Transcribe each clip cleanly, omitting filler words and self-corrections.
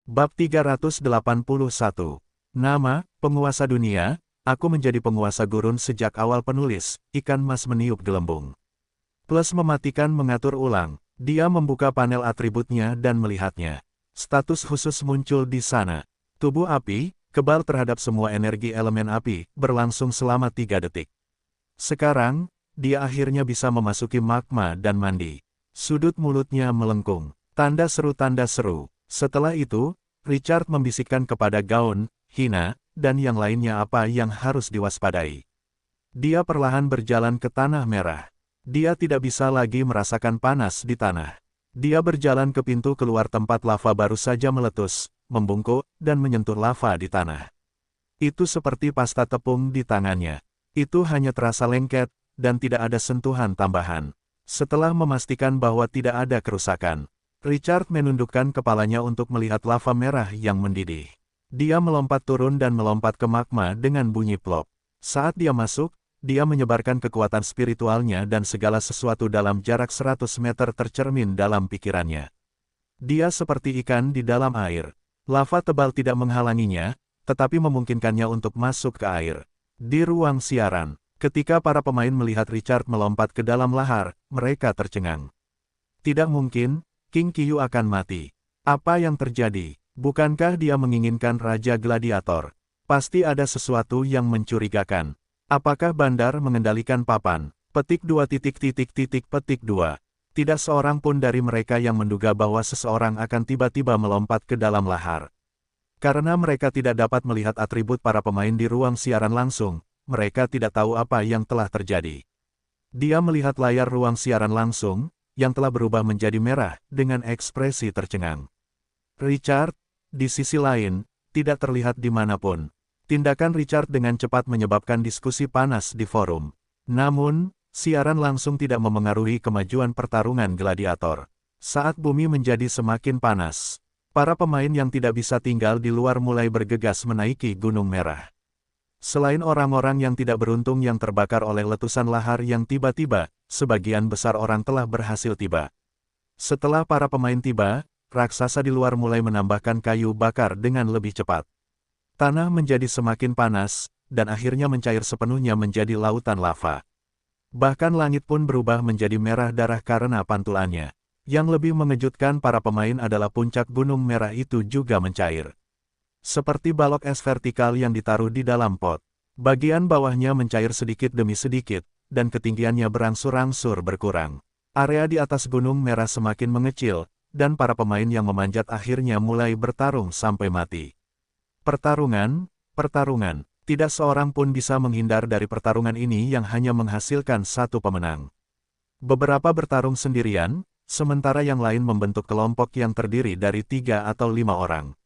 Bab 381. Nama, penguasa dunia, aku menjadi penguasa gurun sejak awal penulis, ikan mas meniup gelembung. Plus mematikan mengatur ulang, dia membuka panel atributnya dan melihatnya. Status khusus muncul di sana. Tubuh api, kebal terhadap semua energi elemen api, berlangsung selama 3 detik. Sekarang, dia akhirnya bisa memasuki magma dan mandi. Sudut mulutnya melengkung. Tanda seru. Setelah itu, Richard membisikkan kepada Gaun, Hina, dan yang lainnya apa yang harus diwaspadai. Dia perlahan berjalan ke tanah merah. Dia tidak bisa lagi merasakan panas di tanah. Dia berjalan ke pintu keluar tempat lava baru saja meletus, membungkuk, dan menyentuh lava di tanah. Itu seperti pasta tepung di tangannya. Itu hanya terasa lengket, dan tidak ada sentuhan tambahan. Setelah memastikan bahwa tidak ada kerusakan, Richard menundukkan kepalanya untuk melihat lava merah yang mendidih. Dia melompat turun dan melompat ke magma dengan bunyi plop. Saat dia masuk, dia menyebarkan kekuatan spiritualnya dan segala sesuatu dalam jarak 100 meter tercermin dalam pikirannya. Dia seperti ikan di dalam air. Lava tebal tidak menghalanginya, tetapi memungkinkannya untuk masuk ke air. Di ruang siaran, ketika para pemain melihat Richard melompat ke dalam lahar, mereka tercengang. Tidak mungkin, King Qiyu akan mati. Apa yang terjadi? Bukankah dia menginginkan Raja Gladiator? Pasti ada sesuatu yang mencurigakan. Apakah Bandar mengendalikan papan? Petik 2. Tidak seorang pun dari mereka yang menduga bahwa seseorang akan tiba-tiba melompat ke dalam lahar. Karena mereka tidak dapat melihat atribut para pemain di ruang siaran langsung, mereka tidak tahu apa yang telah terjadi. Dia melihat layar ruang siaran langsung, yang telah berubah menjadi merah, dengan ekspresi tercengang. Richard, di sisi lain, tidak terlihat dimanapun. Tindakan Richard dengan cepat menyebabkan diskusi panas di forum. Namun, siaran langsung tidak memengaruhi kemajuan pertarungan gladiator. Saat bumi menjadi semakin panas, para pemain yang tidak bisa tinggal di luar mulai bergegas menaiki Gunung Merah. Selain orang-orang yang tidak beruntung yang terbakar oleh letusan lahar yang tiba-tiba, sebagian besar orang telah berhasil tiba. Setelah para pemain tiba, raksasa di luar mulai menambahkan kayu bakar dengan lebih cepat. Tanah menjadi semakin panas, dan akhirnya mencair sepenuhnya menjadi lautan lava. Bahkan langit pun berubah menjadi merah darah karena pantulannya. Yang lebih mengejutkan para pemain adalah puncak gunung merah itu juga mencair. Seperti balok es vertikal yang ditaruh di dalam pot. Bagian bawahnya mencair sedikit demi sedikit, dan ketinggiannya berangsur-angsur berkurang. Area di atas gunung merah semakin mengecil, dan para pemain yang memanjat akhirnya mulai bertarung sampai mati. Pertarungan. Tidak seorang pun bisa menghindar dari pertarungan ini yang hanya menghasilkan satu pemenang. Beberapa bertarung sendirian, sementara yang lain membentuk kelompok yang terdiri dari 3 atau 5 orang.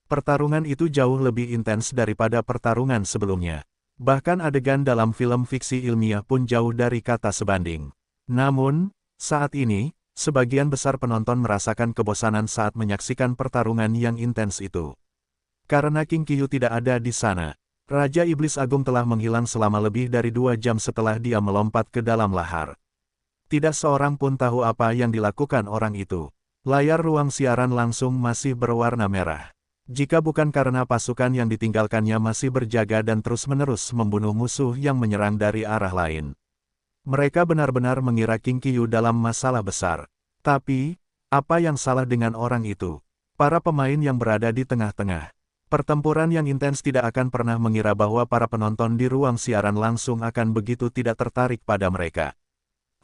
Pertarungan itu jauh lebih intens daripada pertarungan sebelumnya. Bahkan adegan dalam film fiksi ilmiah pun jauh dari kata sebanding. Namun, saat ini, sebagian besar penonton merasakan kebosanan saat menyaksikan pertarungan yang intens itu. Karena King Qiyu tidak ada di sana, Raja Iblis Agung telah menghilang selama lebih dari 2 jam setelah dia melompat ke dalam lahar. Tidak seorang pun tahu apa yang dilakukan orang itu. Layar ruang siaran langsung masih berwarna merah. Jika bukan karena pasukan yang ditinggalkannya masih berjaga dan terus-menerus membunuh musuh yang menyerang dari arah lain. Mereka benar-benar mengira King Qiyu dalam masalah besar. Tapi, apa yang salah dengan orang itu? Para pemain yang berada di tengah-tengah pertempuran yang intens tidak akan pernah mengira bahwa para penonton di ruang siaran langsung akan begitu tidak tertarik pada mereka.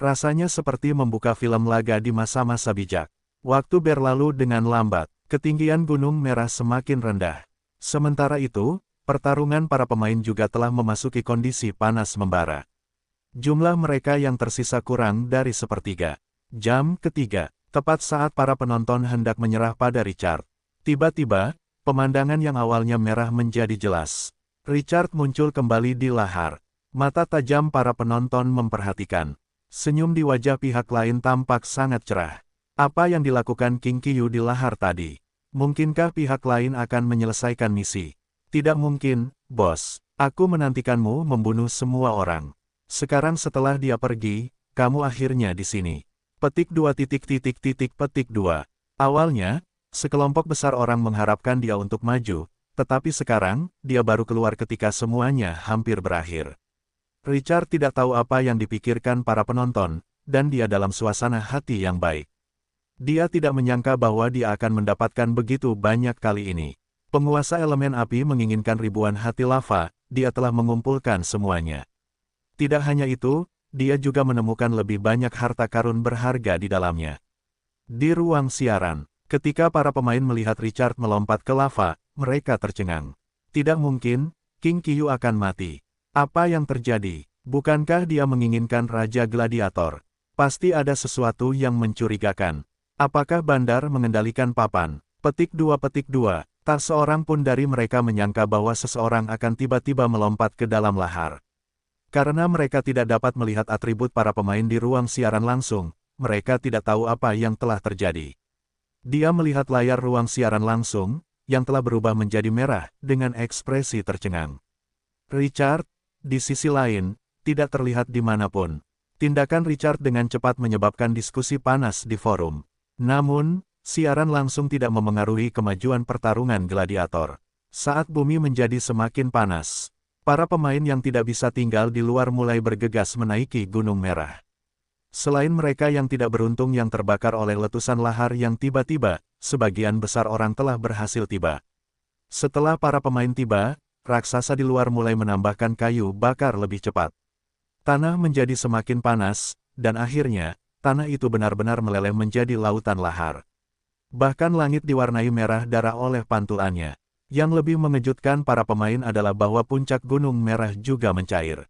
Rasanya seperti membuka film laga di masa-masa bijak. Waktu berlalu dengan lambat. Ketinggian Gunung Merah semakin rendah. Sementara itu, pertarungan para pemain juga telah memasuki kondisi panas membara. Jumlah mereka yang tersisa kurang dari sepertiga. Jam ketiga, tepat saat para penonton hendak menyerah pada Richard. Tiba-tiba, pemandangan yang awalnya merah menjadi jelas. Richard muncul kembali di lahar. Mata tajam para penonton memperhatikan. Senyum di wajah pihak lain tampak sangat cerah. Apa yang dilakukan King Qiyu di lahar tadi? Mungkinkah pihak lain akan menyelesaikan misi? Tidak mungkin, bos. Aku menantikanmu membunuh semua orang. Sekarang setelah dia pergi, kamu akhirnya di sini. Petik 2. Awalnya, Sekelompok besar orang mengharapkan dia untuk maju, tetapi sekarang, dia baru keluar ketika semuanya hampir berakhir. Richard tidak tahu apa yang dipikirkan para penonton, dan dia dalam suasana hati yang baik. Dia tidak menyangka bahwa dia akan mendapatkan begitu banyak kali ini. Penguasa elemen api menginginkan ribuan hati lava, dia telah mengumpulkan semuanya. Tidak hanya itu, dia juga menemukan lebih banyak harta karun berharga di dalamnya. Di ruang siaran, ketika para pemain melihat Richard melompat ke lava, mereka tercengang. Tidak mungkin, King Qiyu akan mati. Apa yang terjadi? Bukankah dia menginginkan Raja Gladiator? Pasti ada sesuatu yang mencurigakan. Apakah Bandar mengendalikan papan? Petik 2. Tak seorang pun dari mereka menyangka bahwa seseorang akan tiba-tiba melompat ke dalam lahar. Karena mereka tidak dapat melihat atribut para pemain di ruang siaran langsung, mereka tidak tahu apa yang telah terjadi. Dia melihat layar ruang siaran langsung, yang telah berubah menjadi merah, dengan ekspresi tercengang. Richard, di sisi lain, tidak terlihat dimanapun. Tindakan Richard dengan cepat menyebabkan diskusi panas di forum. Namun, siaran langsung tidak memengaruhi kemajuan pertarungan gladiator. Saat bumi menjadi semakin panas, para pemain yang tidak bisa tinggal di luar mulai bergegas menaiki Gunung Merah. Selain mereka yang tidak beruntung yang terbakar oleh letusan lahar yang tiba-tiba, sebagian besar orang telah berhasil tiba. Setelah para pemain tiba, raksasa di luar mulai menambahkan kayu bakar lebih cepat. Tanah menjadi semakin panas, dan akhirnya, tanah itu benar-benar meleleh menjadi lautan lahar. Bahkan langit diwarnai merah darah oleh pantulannya. Yang lebih mengejutkan para pemain adalah bahwa puncak Gunung Merah juga mencair.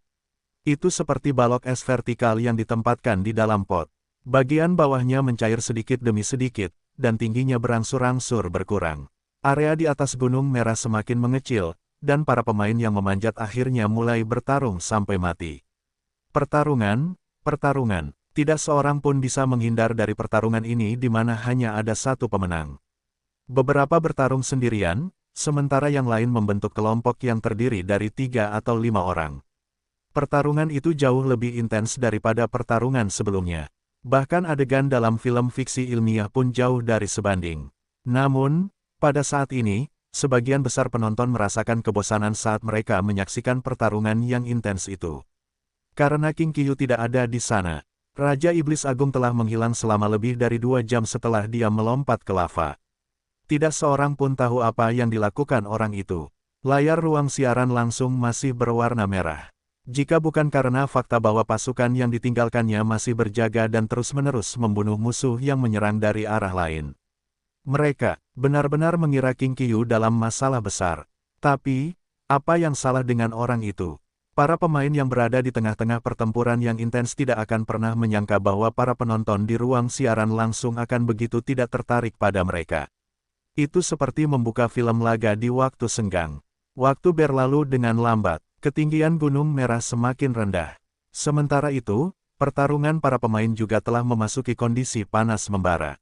Itu seperti balok es vertikal yang ditempatkan di dalam pot. Bagian bawahnya mencair sedikit demi sedikit, dan tingginya berangsur-angsur berkurang. Area di atas Gunung Merah semakin mengecil, dan para pemain yang memanjat akhirnya mulai bertarung sampai mati. Pertarungan. Tidak seorang pun bisa menghindar dari pertarungan ini di mana hanya ada satu pemenang. Beberapa bertarung sendirian, sementara yang lain membentuk kelompok yang terdiri dari 3 atau 5 orang. Pertarungan itu jauh lebih intens daripada pertarungan sebelumnya. Bahkan adegan dalam film fiksi ilmiah pun jauh dari sebanding. Namun, pada saat ini, sebagian besar penonton merasakan kebosanan saat mereka menyaksikan pertarungan yang intens itu. Karena King Qiyu tidak ada di sana, Raja Iblis Agung telah menghilang selama lebih dari 2 jam setelah dia melompat ke lava. Tidak seorang pun tahu apa yang dilakukan orang itu. Layar ruang siaran langsung masih berwarna merah. Jika bukan karena fakta bahwa pasukan yang ditinggalkannya masih berjaga dan terus-menerus membunuh musuh yang menyerang dari arah lain. Mereka benar-benar mengira King Qiyu dalam masalah besar. Tapi, apa yang salah dengan orang itu? Para pemain yang berada di tengah-tengah pertempuran yang intens tidak akan pernah menyangka bahwa para penonton di ruang siaran langsung akan begitu tidak tertarik pada mereka. Itu seperti membuka film laga di waktu senggang. Waktu berlalu dengan lambat, ketinggian Gunung Merah semakin rendah. Sementara itu, pertarungan para pemain juga telah memasuki kondisi panas membara.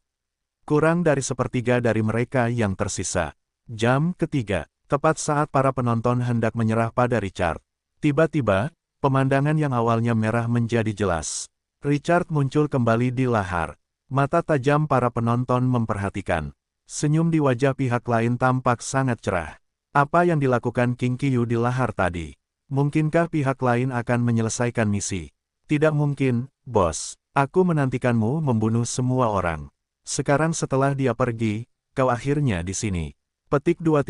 Kurang dari sepertiga dari mereka yang tersisa. Jam ketiga, tepat saat para penonton hendak menyerah pada Richard. Tiba-tiba, pemandangan yang awalnya merah menjadi jelas. Richard muncul kembali di lahar. Mata tajam para penonton memperhatikan. Senyum di wajah pihak lain tampak sangat cerah. Apa yang dilakukan King Qiyu di lahar tadi? Mungkinkah pihak lain akan menyelesaikan misi? Tidak mungkin, bos. Aku menantikanmu membunuh semua orang. Sekarang setelah dia pergi, kau akhirnya di sini. Petik 2.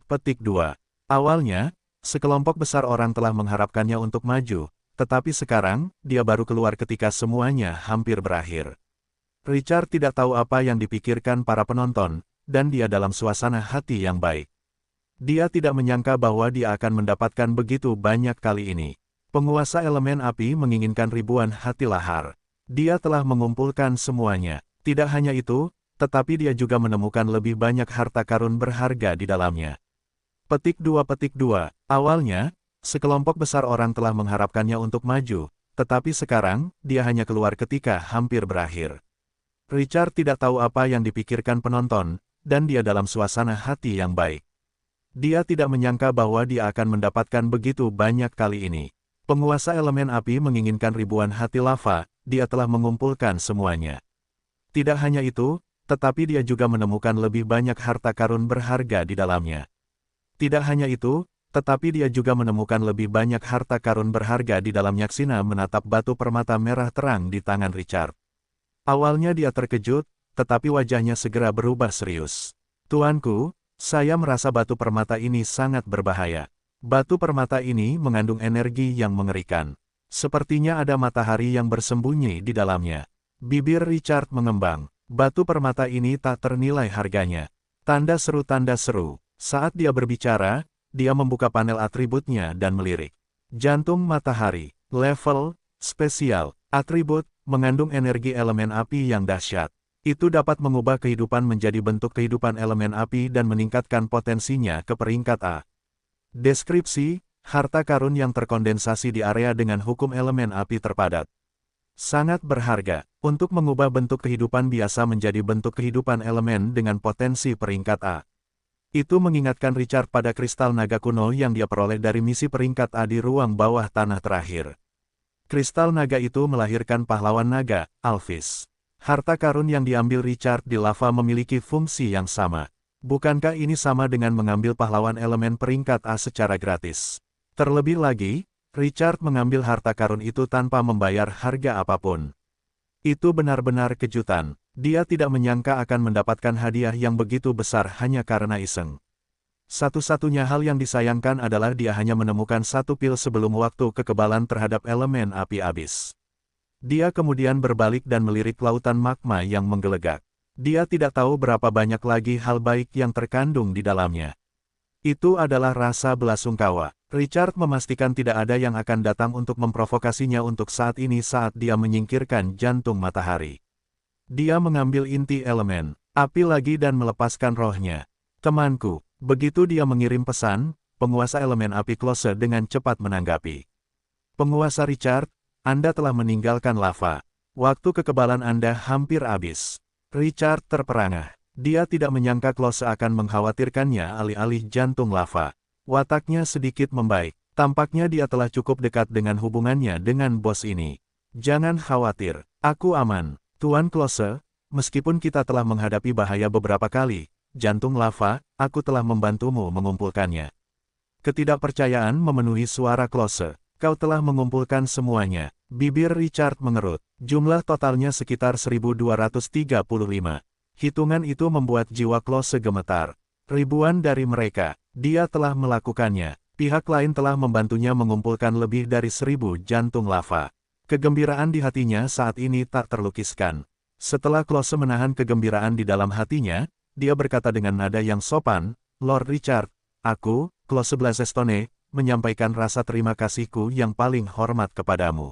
Petik 2. Awalnya, sekelompok besar orang telah mengharapkannya untuk maju, tetapi sekarang, dia baru keluar ketika semuanya hampir berakhir. Richard tidak tahu apa yang dipikirkan para penonton, dan dia dalam suasana hati yang baik. Dia tidak menyangka bahwa dia akan mendapatkan begitu banyak kali ini. Penguasa elemen api menginginkan ribuan hati lahar. Dia telah mengumpulkan semuanya. Tidak hanya itu, tetapi dia juga menemukan lebih banyak harta karun berharga di dalamnya. Petik 2. Awalnya, sekelompok besar orang telah mengharapkannya untuk maju, tetapi sekarang, dia hanya keluar ketika hampir berakhir. Richard tidak tahu apa yang dipikirkan penonton, dan dia dalam suasana hati yang baik. Dia tidak menyangka bahwa dia akan mendapatkan begitu banyak kali ini. Penguasa elemen api menginginkan ribuan hati lava, dia telah mengumpulkan semuanya. Tidak hanya itu, tetapi dia juga menemukan lebih banyak harta karun berharga di dalamnya. Tidak hanya itu, tetapi dia juga menemukan lebih banyak harta karun berharga di dalam Nyaksina menatap batu permata merah terang di tangan Richard. Awalnya dia terkejut, tetapi wajahnya segera berubah serius. Tuanku, saya merasa batu permata ini sangat berbahaya. Batu permata ini mengandung energi yang mengerikan. Sepertinya ada matahari yang bersembunyi di dalamnya. Bibir Richard mengembang. Batu permata ini tak ternilai harganya. Tanda seru. Saat dia berbicara, dia membuka panel atributnya dan melirik. Jantung matahari, level, spesial, atribut, mengandung energi elemen api yang dahsyat. Itu dapat mengubah kehidupan menjadi bentuk kehidupan elemen api dan meningkatkan potensinya ke peringkat A. Deskripsi, harta karun yang terkondensasi di area dengan hukum elemen api terpadat. Sangat berharga, untuk mengubah bentuk kehidupan biasa menjadi bentuk kehidupan elemen dengan potensi peringkat A. Itu mengingatkan Richard pada kristal naga kuno yang dia peroleh dari misi peringkat A di ruang bawah tanah terakhir. Kristal naga itu melahirkan pahlawan naga, Alphys. Harta karun yang diambil Richard di lava memiliki fungsi yang sama. Bukankah ini sama dengan mengambil pahlawan elemen peringkat A secara gratis? Terlebih lagi, Richard mengambil harta karun itu tanpa membayar harga apapun. Itu benar-benar kejutan. Dia tidak menyangka akan mendapatkan hadiah yang begitu besar hanya karena iseng. Satu-satunya hal yang disayangkan adalah dia hanya menemukan satu pil sebelum waktu kekebalan terhadap elemen api habis. Dia kemudian berbalik dan melirik lautan magma yang menggelegak. Dia tidak tahu berapa banyak lagi hal baik yang terkandung di dalamnya. Itu adalah rasa belasungkawa. Richard memastikan tidak ada yang akan datang untuk memprovokasinya untuk saat ini saat dia menyingkirkan jantung matahari. Dia mengambil inti elemen api lagi dan melepaskan rohnya. Temanku, begitu dia mengirim pesan, penguasa elemen api Klose dengan cepat menanggapi. Penguasa Richard, Anda telah meninggalkan lava. Waktu kekebalan Anda hampir habis. Richard terperangah. Dia tidak menyangka Klose akan mengkhawatirkannya alih-alih jantung lava. Wataknya sedikit membaik. Tampaknya dia telah cukup dekat dengan hubungannya dengan bos ini. Jangan khawatir, aku aman. Tuan Klose, meskipun kita telah menghadapi bahaya beberapa kali, jantung lava, aku telah membantumu mengumpulkannya. Ketidakpercayaan memenuhi suara Klose. Kau telah mengumpulkan semuanya. Bibir Richard mengerut. Jumlah totalnya sekitar 1235. Hitungan itu membuat jiwa Klose gemetar. Ribuan dari mereka, dia telah melakukannya. Pihak lain telah membantunya mengumpulkan lebih dari 1000 jantung lava. Kegembiraan di hatinya saat ini tak terlukiskan. Setelah Klose menahan kegembiraan di dalam hatinya, dia berkata dengan nada yang sopan, Lord Richard, aku, Klose Blazestone, menyampaikan rasa terima kasihku yang paling hormat kepadamu.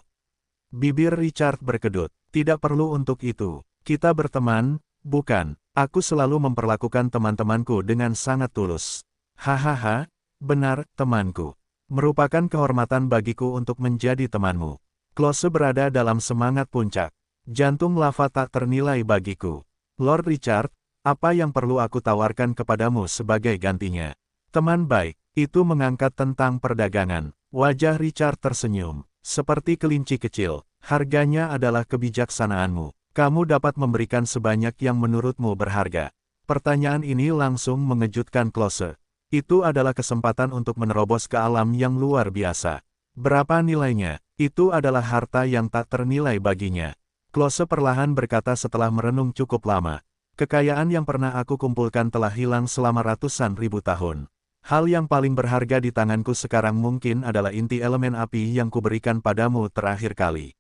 Bibir Richard berkedut. Tidak perlu untuk itu. Kita berteman, bukan? Aku selalu memperlakukan teman-temanku dengan sangat tulus. Hahaha, benar, temanku. Merupakan kehormatan bagiku untuk menjadi temanmu. Klose berada dalam semangat puncak. Jantung lava tak ternilai bagiku. Lord Richard, apa yang perlu aku tawarkan kepadamu sebagai gantinya? Teman baik, itu mengangkat tentang perdagangan. Wajah Richard tersenyum. Seperti kelinci kecil, harganya adalah kebijaksanaanmu. Kamu dapat memberikan sebanyak yang menurutmu berharga. Pertanyaan ini langsung mengejutkan Klose. Itu adalah kesempatan untuk menerobos ke alam yang luar biasa. Berapa nilainya? Itu adalah harta yang tak ternilai baginya. Klose perlahan berkata setelah merenung cukup lama. Kekayaan yang pernah aku kumpulkan telah hilang selama ratusan ribu tahun. Hal yang paling berharga di tanganku sekarang mungkin adalah inti elemen api yang kuberikan padamu terakhir kali.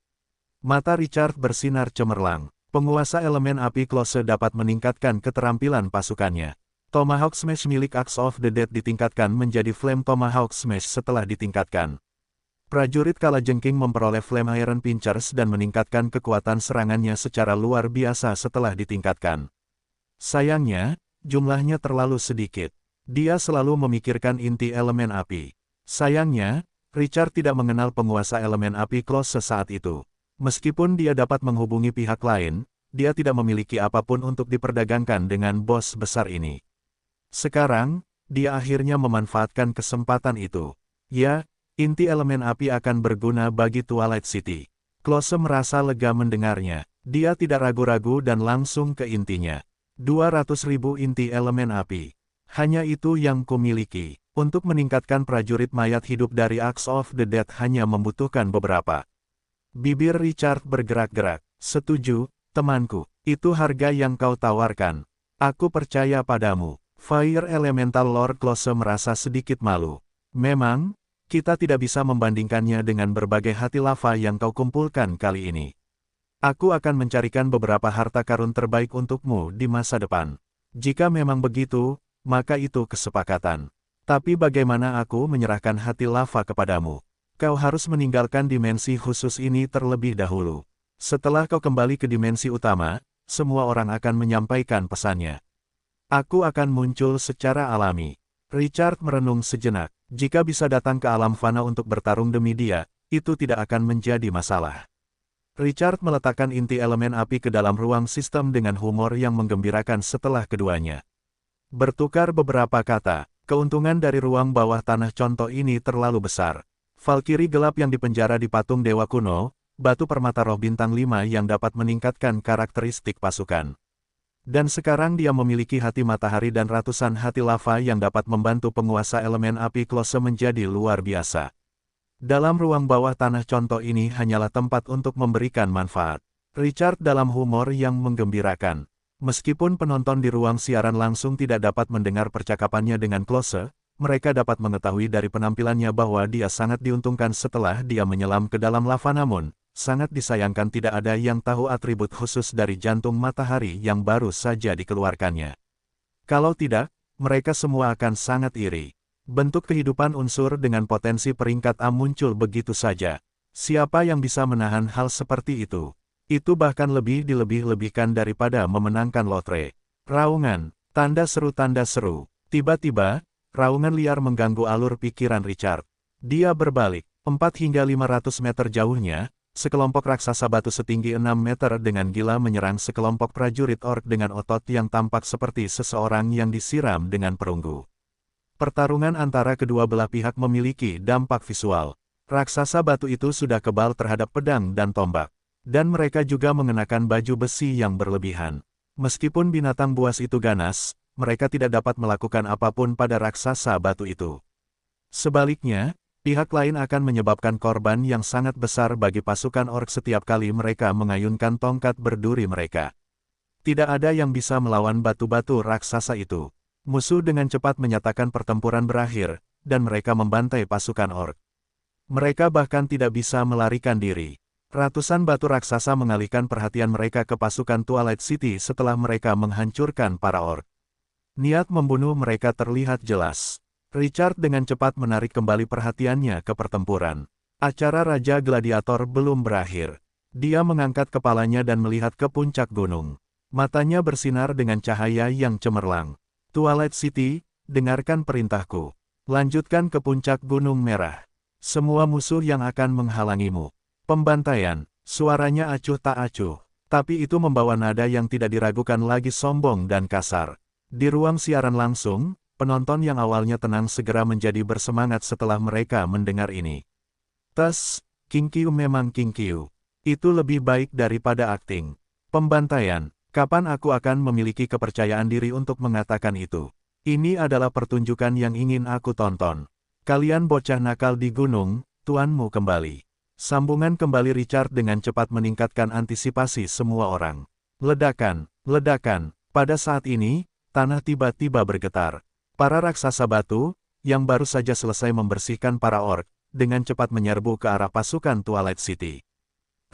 Mata Richard bersinar cemerlang. Penguasa elemen api Klose dapat meningkatkan keterampilan pasukannya. Tomahawk Smash milik Axe of the Dead ditingkatkan menjadi Flame Tomahawk Smash setelah ditingkatkan. Prajurit Kalajengking memperoleh Flame Iron Pincers dan meningkatkan kekuatan serangannya secara luar biasa setelah ditingkatkan. Sayangnya, jumlahnya terlalu sedikit. Dia selalu memikirkan inti elemen api. Sayangnya, Richard tidak mengenal penguasa elemen api Klose saat itu. Meskipun dia dapat menghubungi pihak lain, dia tidak memiliki apapun untuk diperdagangkan dengan bos besar ini. Sekarang, dia akhirnya memanfaatkan kesempatan itu. Ya, inti elemen api akan berguna bagi Twilight City. Klose merasa lega mendengarnya. Dia tidak ragu-ragu dan langsung ke intinya. 200.000 inti elemen api. Hanya itu yang kumiliki. Untuk meningkatkan prajurit mayat hidup dari Axe of the Dead hanya membutuhkan beberapa. Bibir Richard bergerak-gerak. Setuju, temanku. Itu harga yang kau tawarkan. Aku percaya padamu. Fire Elemental Lord Close merasa sedikit malu. Memang, kita tidak bisa membandingkannya dengan berbagai hati lava yang kau kumpulkan kali ini. Aku akan mencarikan beberapa harta karun terbaik untukmu di masa depan. Jika memang begitu, maka itu kesepakatan. Tapi bagaimana aku menyerahkan hati lava kepadamu? Kau harus meninggalkan dimensi khusus ini terlebih dahulu. Setelah kau kembali ke dimensi utama, semua orang akan menyampaikan pesannya. Aku akan muncul secara alami. Richard merenung sejenak. Jika bisa datang ke alam fana untuk bertarung demi dia, itu tidak akan menjadi masalah. Richard meletakkan inti elemen api ke dalam ruang sistem dengan humor yang menggembirakan setelah keduanya bertukar beberapa kata. Keuntungan dari ruang bawah tanah contoh ini terlalu besar. Valkyrie gelap yang dipenjara di patung dewa kuno, batu permata roh bintang 5 yang dapat meningkatkan karakteristik pasukan. Dan sekarang dia memiliki hati matahari dan ratusan hati lava yang dapat membantu penguasa elemen api Close menjadi luar biasa. Dalam ruang bawah tanah contoh ini hanyalah tempat untuk memberikan manfaat. Richard dalam humor yang menggembirakan. Meskipun penonton di ruang siaran langsung tidak dapat mendengar percakapannya dengan Close, mereka dapat mengetahui dari penampilannya bahwa dia sangat diuntungkan setelah dia menyelam ke dalam lava, namun sangat disayangkan tidak ada yang tahu atribut khusus dari jantung matahari yang baru saja dikeluarkannya. Kalau tidak, mereka semua akan sangat iri. Bentuk kehidupan unsur dengan potensi peringkat A muncul begitu saja. Siapa yang bisa menahan hal seperti itu? Itu bahkan lebih dilebih-lebihkan daripada memenangkan lotre. Raungan, tanda seru tanda seru. Tiba-tiba, raungan liar mengganggu alur pikiran Richard. Dia berbalik, 4 hingga 500 meter jauhnya, sekelompok raksasa batu setinggi 6 meter dengan gila menyerang sekelompok prajurit orc dengan otot yang tampak seperti seseorang yang disiram dengan perunggu. Pertarungan antara kedua belah pihak memiliki dampak visual. Raksasa batu itu sudah kebal terhadap pedang dan tombak. Dan mereka juga mengenakan baju besi yang berlebihan. Meskipun binatang buas itu ganas, mereka tidak dapat melakukan apapun pada raksasa batu itu. Sebaliknya, pihak lain akan menyebabkan korban yang sangat besar bagi pasukan orc setiap kali mereka mengayunkan tongkat berduri mereka. Tidak ada yang bisa melawan batu-batu raksasa itu. Musuh dengan cepat menyatakan pertempuran berakhir, dan mereka membantai pasukan orc. Mereka bahkan tidak bisa melarikan diri. Ratusan batu raksasa mengalihkan perhatian mereka ke pasukan Twilight City setelah mereka menghancurkan para orc. Niat membunuh mereka terlihat jelas. Richard dengan cepat menarik kembali perhatiannya ke pertempuran. Acara Raja Gladiator belum berakhir. Dia mengangkat kepalanya dan melihat ke puncak gunung. Matanya bersinar dengan cahaya yang cemerlang. Twilight City, dengarkan perintahku. Lanjutkan ke puncak Gunung Merah. Semua musuh yang akan menghalangimu. Pembantaian, suaranya acuh tak acuh. Tapi itu membawa nada yang tidak diragukan lagi sombong dan kasar. Di ruang siaran langsung, penonton yang awalnya tenang segera menjadi bersemangat setelah mereka mendengar ini. Tes, King Qiu memang King Qiu. Itu lebih baik daripada akting. Pembantaian. Kapan aku akan memiliki kepercayaan diri untuk mengatakan itu? Ini adalah pertunjukan yang ingin aku tonton. Kalian bocah nakal di gunung, tuanmu kembali. Sambungan kembali Richard dengan cepat meningkatkan antisipasi semua orang. Ledakan, ledakan. Pada saat ini, tanah tiba-tiba bergetar. Para raksasa batu, yang baru saja selesai membersihkan para orc, dengan cepat menyerbu ke arah pasukan Twilight City.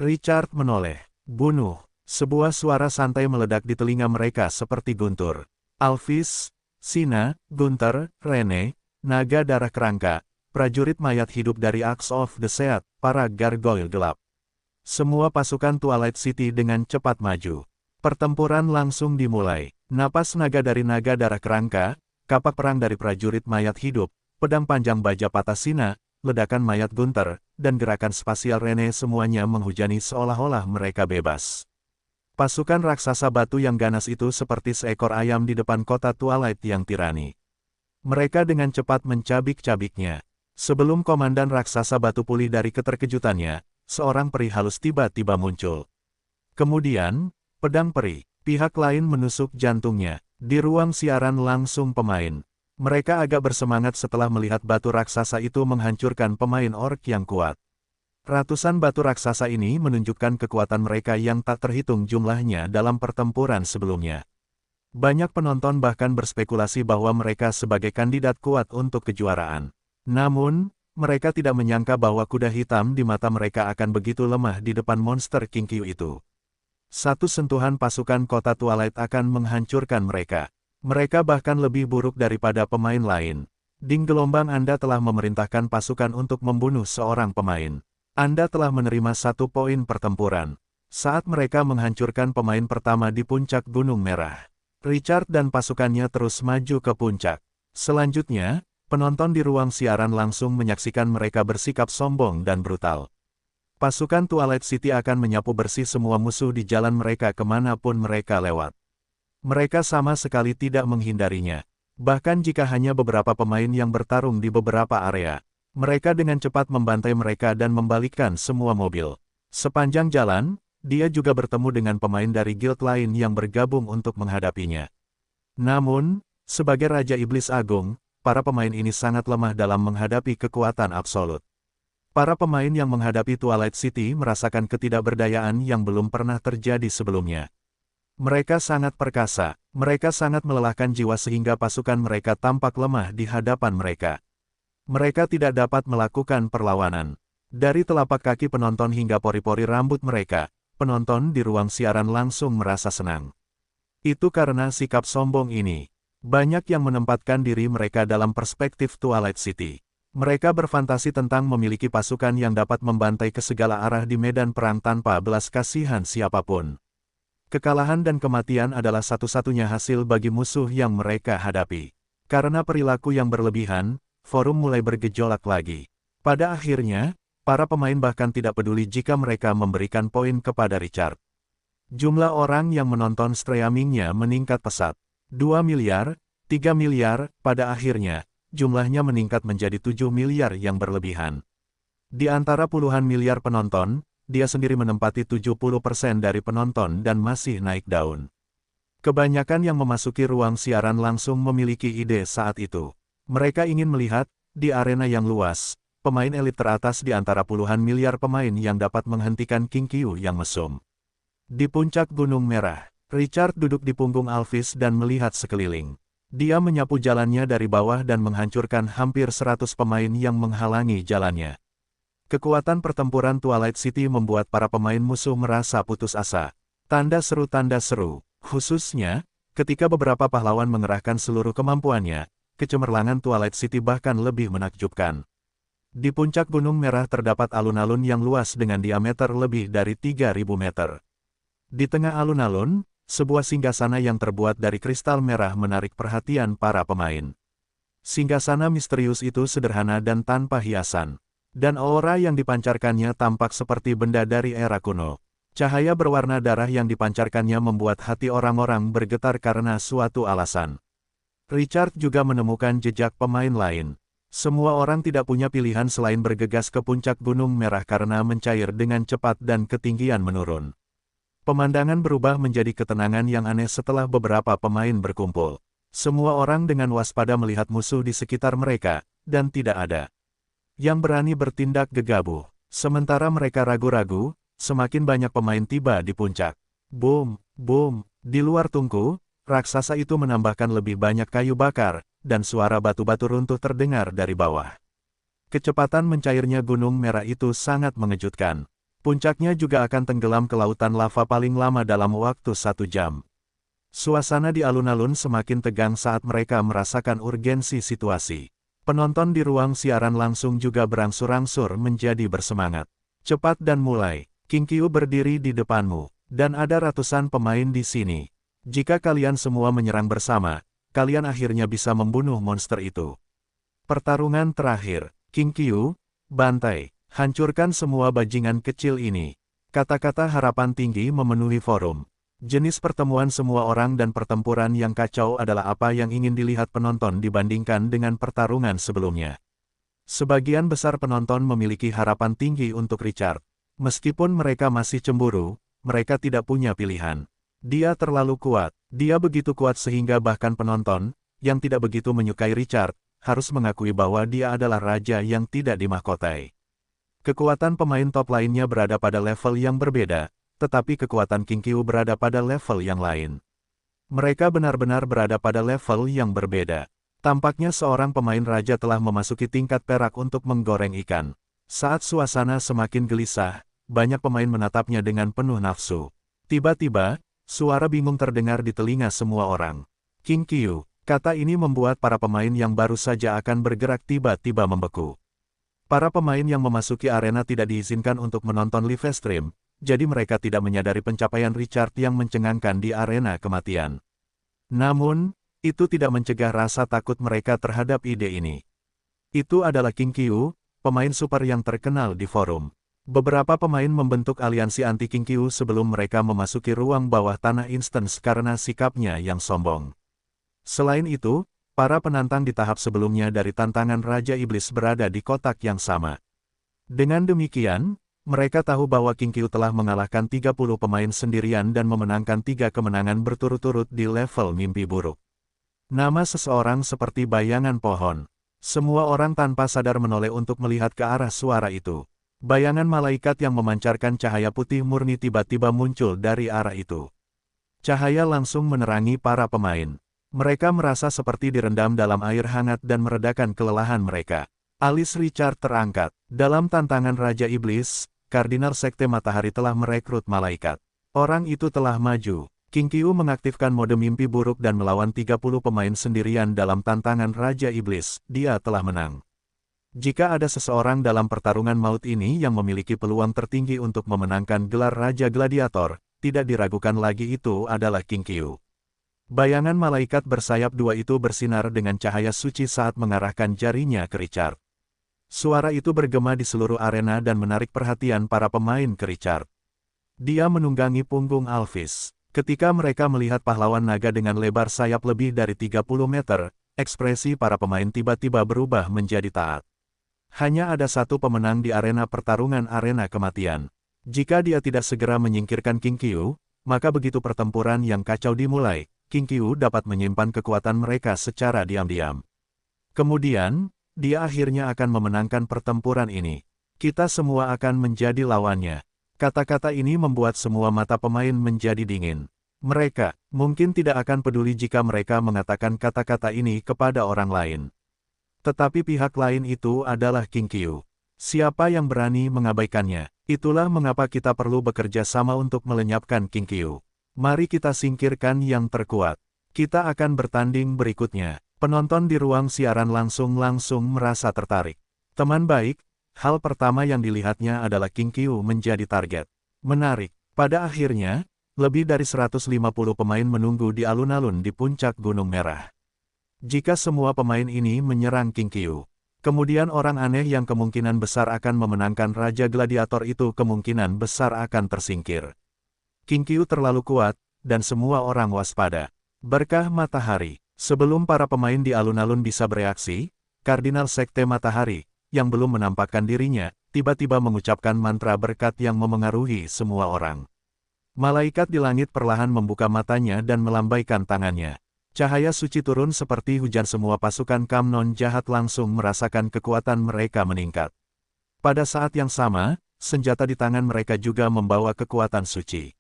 Richard menoleh. Bunuh. Sebuah suara santai meledak di telinga mereka seperti guntur. Alphys, Sina, Gunther, Rene, naga darah kerangka, prajurit mayat hidup dari Axe of the Dead, para gargoyle gelap. Semua pasukan Twilight City dengan cepat maju. Pertempuran langsung dimulai. Napas naga dari naga darah kerangka, kapak perang dari prajurit mayat hidup, pedang panjang baja patah Sina, ledakan mayat Gunther, dan gerakan spasial Rene semuanya menghujani seolah-olah mereka bebas. Pasukan raksasa batu yang ganas itu seperti seekor ayam di depan kota Twilight yang tirani. Mereka dengan cepat mencabik-cabiknya. Sebelum komandan raksasa batu pulih dari keterkejutannya, seorang peri halus tiba-tiba muncul. Kemudian, pedang peri. Pihak lain menusuk jantungnya. Di ruang siaran langsung pemain. Mereka agak bersemangat setelah melihat batu raksasa itu menghancurkan pemain orc yang kuat. Ratusan batu raksasa ini menunjukkan kekuatan mereka yang tak terhitung jumlahnya dalam pertempuran sebelumnya. Banyak penonton bahkan berspekulasi bahwa mereka sebagai kandidat kuat untuk kejuaraan. Namun, mereka tidak menyangka bahwa kuda hitam di mata mereka akan begitu lemah di depan monster Kinkyu itu. Satu sentuhan pasukan kota Twilight akan menghancurkan mereka. Mereka bahkan lebih buruk daripada pemain lain. Ding gelombang Anda telah memerintahkan pasukan untuk membunuh seorang pemain. Anda telah menerima 1 poin pertempuran. Saat mereka menghancurkan pemain pertama di puncak Gunung Merah. Richard dan pasukannya terus maju ke puncak. Selanjutnya, penonton di ruang siaran langsung menyaksikan mereka bersikap sombong dan brutal. Pasukan Twilight City akan menyapu bersih semua musuh di jalan mereka kemanapun mereka lewat. Mereka sama sekali tidak menghindarinya. Bahkan jika hanya beberapa pemain yang bertarung di beberapa area, mereka dengan cepat membantai mereka dan membalikkan semua mobil. Sepanjang jalan, dia juga bertemu dengan pemain dari guild lain yang bergabung untuk menghadapinya. Namun, sebagai Raja Iblis Agung, para pemain ini sangat lemah dalam menghadapi kekuatan absolut. Para pemain yang menghadapi Twilight City merasakan ketidakberdayaan yang belum pernah terjadi sebelumnya. Mereka sangat perkasa, mereka sangat melelahkan jiwa sehingga pasukan mereka tampak lemah di hadapan mereka. Mereka tidak dapat melakukan perlawanan. Dari telapak kaki penonton hingga pori-pori rambut mereka, penonton di ruang siaran langsung merasa senang. Itu karena sikap sombong ini. Banyak yang menempatkan diri mereka dalam perspektif Twilight City. Mereka berfantasi tentang memiliki pasukan yang dapat membantai ke segala arah di medan perang tanpa belas kasihan siapapun. Kekalahan dan kematian adalah satu-satunya hasil bagi musuh yang mereka hadapi. Karena perilaku yang berlebihan, forum mulai bergejolak lagi. Pada akhirnya, para pemain bahkan tidak peduli jika mereka memberikan poin kepada Richard. Jumlah orang yang menonton streamingnya meningkat pesat. 2 miliar, 3 miliar, pada akhirnya, jumlahnya meningkat menjadi 7 miliar yang berlebihan. Di antara puluhan miliar penonton, dia sendiri menempati 70% dari penonton dan masih naik daun. Kebanyakan yang memasuki ruang siaran langsung memiliki ide saat itu. Mereka ingin melihat, di arena yang luas, pemain elit teratas di antara puluhan miliar pemain yang dapat menghentikan Kinkyu yang mesum. Di puncak Gunung Merah, Richard duduk di punggung Alphys dan melihat sekeliling. Dia menyapu jalannya dari bawah dan menghancurkan hampir 100 pemain yang menghalangi jalannya. Kekuatan pertempuran Twilight City membuat para pemain musuh merasa putus asa. Tanda seru, khususnya, ketika beberapa pahlawan mengerahkan seluruh kemampuannya, kecemerlangan Twilight City bahkan lebih menakjubkan. Di puncak Gunung Merah terdapat alun-alun yang luas dengan diameter lebih dari 3.000 meter. Di tengah alun-alun, sebuah singgasana yang terbuat dari kristal merah menarik perhatian para pemain. Singgasana misterius itu sederhana dan tanpa hiasan. Dan aura yang dipancarkannya tampak seperti benda dari era kuno. Cahaya berwarna darah yang dipancarkannya membuat hati orang-orang bergetar karena suatu alasan. Richard juga menemukan jejak pemain lain. Semua orang tidak punya pilihan selain bergegas ke puncak Gunung Merah karena mencair dengan cepat dan ketinggian menurun. Pemandangan berubah menjadi ketenangan yang aneh setelah beberapa pemain berkumpul. Semua orang dengan waspada melihat musuh di sekitar mereka, dan tidak ada yang berani bertindak gegabah. Sementara mereka ragu-ragu, semakin banyak pemain tiba di puncak. Boom, boom, di luar tungku, raksasa itu menambahkan lebih banyak kayu bakar, dan suara batu-batu runtuh terdengar dari bawah. Kecepatan mencairnya Gunung Merah itu sangat mengejutkan. Puncaknya juga akan tenggelam ke lautan lava paling lama dalam waktu 1 jam. Suasana di alun-alun semakin tegang saat mereka merasakan urgensi situasi. Penonton di ruang siaran langsung juga berangsur-angsur menjadi bersemangat. Cepat dan mulai, Kinkyu berdiri di depanmu, dan ada ratusan pemain di sini. Jika kalian semua menyerang bersama, kalian akhirnya bisa membunuh monster itu. Pertarungan terakhir, Kinkyu, bantai. Hancurkan semua bajingan kecil ini. Kata-kata harapan tinggi memenuhi forum. Jenis pertemuan semua orang dan pertempuran yang kacau adalah apa yang ingin dilihat penonton dibandingkan dengan pertarungan sebelumnya. Sebagian besar penonton memiliki harapan tinggi untuk Richard. Meskipun mereka masih cemburu, mereka tidak punya pilihan. Dia terlalu kuat. Dia begitu kuat sehingga bahkan penonton, yang tidak begitu menyukai Richard, harus mengakui bahwa dia adalah raja yang tidak dimahkotai. Kekuatan pemain top lainnya berada pada level yang berbeda, tetapi kekuatan King Qiu berada pada level yang lain. Mereka benar-benar berada pada level yang berbeda. Tampaknya seorang pemain raja telah memasuki tingkat perak untuk menggoreng ikan. Saat suasana semakin gelisah, banyak pemain menatapnya dengan penuh nafsu. Tiba-tiba, suara bingung terdengar di telinga semua orang. King Qiu, kata ini membuat para pemain yang baru saja akan bergerak tiba-tiba membeku. Para pemain yang memasuki arena tidak diizinkan untuk menonton live stream, jadi mereka tidak menyadari pencapaian Richard yang mencengangkan di arena kematian. Namun, itu tidak mencegah rasa takut mereka terhadap ide ini. Itu adalah King Qiu, pemain super yang terkenal di forum. Beberapa pemain membentuk aliansi anti King Qiu sebelum mereka memasuki ruang bawah tanah instance karena sikapnya yang sombong. Selain itu, para penantang di tahap sebelumnya dari tantangan Raja Iblis berada di kotak yang sama. Dengan demikian, mereka tahu bahwa King Qiu telah mengalahkan 30 pemain sendirian dan memenangkan 3 kemenangan berturut-turut di level mimpi buruk. Nama seseorang seperti bayangan pohon. Semua orang tanpa sadar menoleh untuk melihat ke arah suara itu. Bayangan malaikat yang memancarkan cahaya putih murni tiba-tiba muncul dari arah itu. Cahaya langsung menerangi para pemain. Mereka merasa seperti direndam dalam air hangat dan meredakan kelelahan mereka. Alis Richard terangkat. Dalam tantangan Raja Iblis, Kardinal Sekte Matahari telah merekrut malaikat. Orang itu telah maju. King Qiu mengaktifkan mode mimpi buruk dan melawan 30 pemain sendirian dalam tantangan Raja Iblis. Dia telah menang. Jika ada seseorang dalam pertarungan maut ini yang memiliki peluang tertinggi untuk memenangkan gelar Raja Gladiator, tidak diragukan lagi itu adalah King Qiu. Bayangan malaikat bersayap dua itu bersinar dengan cahaya suci saat mengarahkan jarinya ke Richard. Suara itu bergema di seluruh arena dan menarik perhatian para pemain ke Richard. Dia menunggangi punggung Alphys. Ketika mereka melihat pahlawan naga dengan lebar sayap lebih dari 30 meter, ekspresi para pemain tiba-tiba berubah menjadi taat. Hanya ada satu pemenang di arena pertarungan arena kematian. Jika dia tidak segera menyingkirkan King Qiu, maka begitu pertempuran yang kacau dimulai, King Qiu dapat menyimpan kekuatan mereka secara diam-diam. Kemudian, dia akhirnya akan memenangkan pertempuran ini. Kita semua akan menjadi lawannya. Kata-kata ini membuat semua mata pemain menjadi dingin. Mereka mungkin tidak akan peduli jika mereka mengatakan kata-kata ini kepada orang lain. Tetapi pihak lain itu adalah King Qiu. Siapa yang berani mengabaikannya? Itulah mengapa kita perlu bekerja sama untuk melenyapkan King Qiu. Mari kita singkirkan yang terkuat. Kita akan bertanding berikutnya. Penonton di ruang siaran langsung merasa tertarik. Teman baik, hal pertama yang dilihatnya adalah King Qiu menjadi target. Menarik. Pada akhirnya, lebih dari 150 pemain menunggu di alun-alun di puncak Gunung Merah. Jika semua pemain ini menyerang King Qiu, kemudian orang aneh yang kemungkinan besar akan memenangkan Raja Gladiator itu kemungkinan besar akan tersingkir. King Qiu terlalu kuat, dan semua orang waspada. Berkah matahari. Sebelum para pemain di alun-alun bisa bereaksi, Kardinal Sekte Matahari, yang belum menampakkan dirinya, tiba-tiba mengucapkan mantra berkat yang memengaruhi semua orang. Malaikat di langit perlahan membuka matanya dan melambaikan tangannya. Cahaya suci turun seperti hujan, semua pasukan Kamnon jahat langsung merasakan kekuatan mereka meningkat. Pada saat yang sama, senjata di tangan mereka juga membawa kekuatan suci.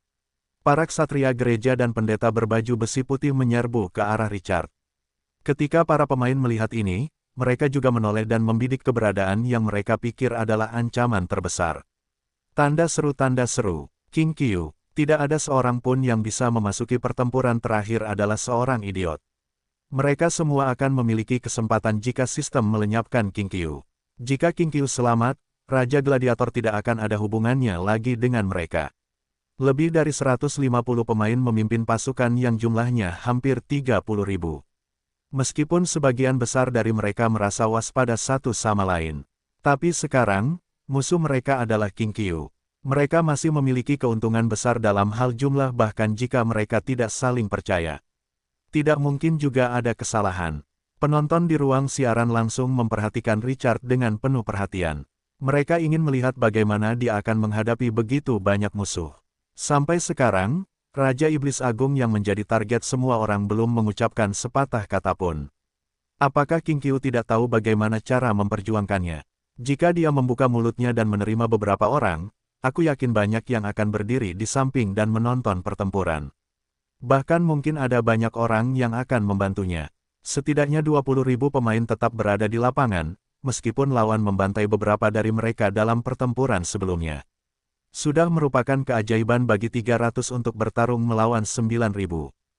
Para ksatria gereja dan pendeta berbaju besi putih menyerbu ke arah Richard. Ketika para pemain melihat ini, mereka juga menoleh dan membidik keberadaan yang mereka pikir adalah ancaman terbesar. Tanda seru, King Qiu, tidak ada seorang pun yang bisa memasuki pertempuran terakhir adalah seorang idiot. Mereka semua akan memiliki kesempatan jika sistem melenyapkan King Qiu. Jika King Qiu selamat, Raja Gladiator tidak akan ada hubungannya lagi dengan mereka. Lebih dari 150 pemain memimpin pasukan yang jumlahnya hampir 30.000. Meskipun sebagian besar dari mereka merasa waspada satu sama lain. Tapi sekarang, musuh mereka adalah King Qiu. Mereka masih memiliki keuntungan besar dalam hal jumlah bahkan jika mereka tidak saling percaya. Tidak mungkin juga ada kesalahan. Penonton di ruang siaran langsung memperhatikan Richard dengan penuh perhatian. Mereka ingin melihat bagaimana dia akan menghadapi begitu banyak musuh. Sampai sekarang, Raja Iblis Agung yang menjadi target semua orang belum mengucapkan sepatah kata pun. Apakah King Qiu tidak tahu bagaimana cara memperjuangkannya? Jika dia membuka mulutnya dan menerima beberapa orang, aku yakin banyak yang akan berdiri di samping dan menonton pertempuran. Bahkan mungkin ada banyak orang yang akan membantunya. Setidaknya 20.000 pemain tetap berada di lapangan, meskipun lawan membantai beberapa dari mereka dalam pertempuran sebelumnya. Sudah merupakan keajaiban bagi 300 untuk bertarung melawan 9.000.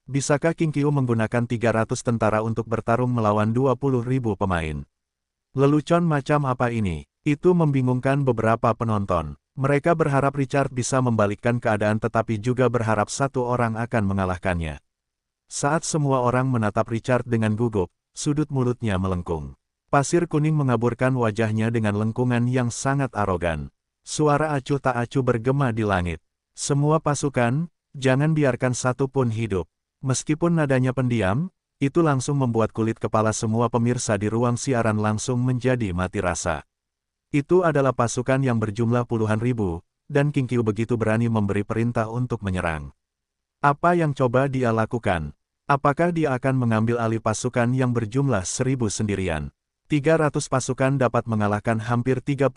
Bisakah King Qiu menggunakan 300 tentara untuk bertarung melawan 20.000 pemain? Lelucon macam apa ini? Itu membingungkan beberapa penonton. Mereka berharap Richard bisa membalikkan keadaan tetapi juga berharap satu orang akan mengalahkannya. Saat semua orang menatap Richard dengan gugup, sudut mulutnya melengkung. Pasir kuning mengaburkan wajahnya dengan lengkungan yang sangat arogan. Suara acuh tak acuh bergema di langit. Semua pasukan, jangan biarkan satu pun hidup. Meskipun nadanya pendiam, itu langsung membuat kulit kepala semua pemirsa di ruang siaran langsung menjadi mati rasa. Itu adalah pasukan yang berjumlah puluhan ribu, dan King Qiu begitu berani memberi perintah untuk menyerang. Apa yang coba dia lakukan? Apakah dia akan mengambil alih pasukan yang berjumlah 1.000 sendirian? 300 pasukan dapat mengalahkan hampir 30.000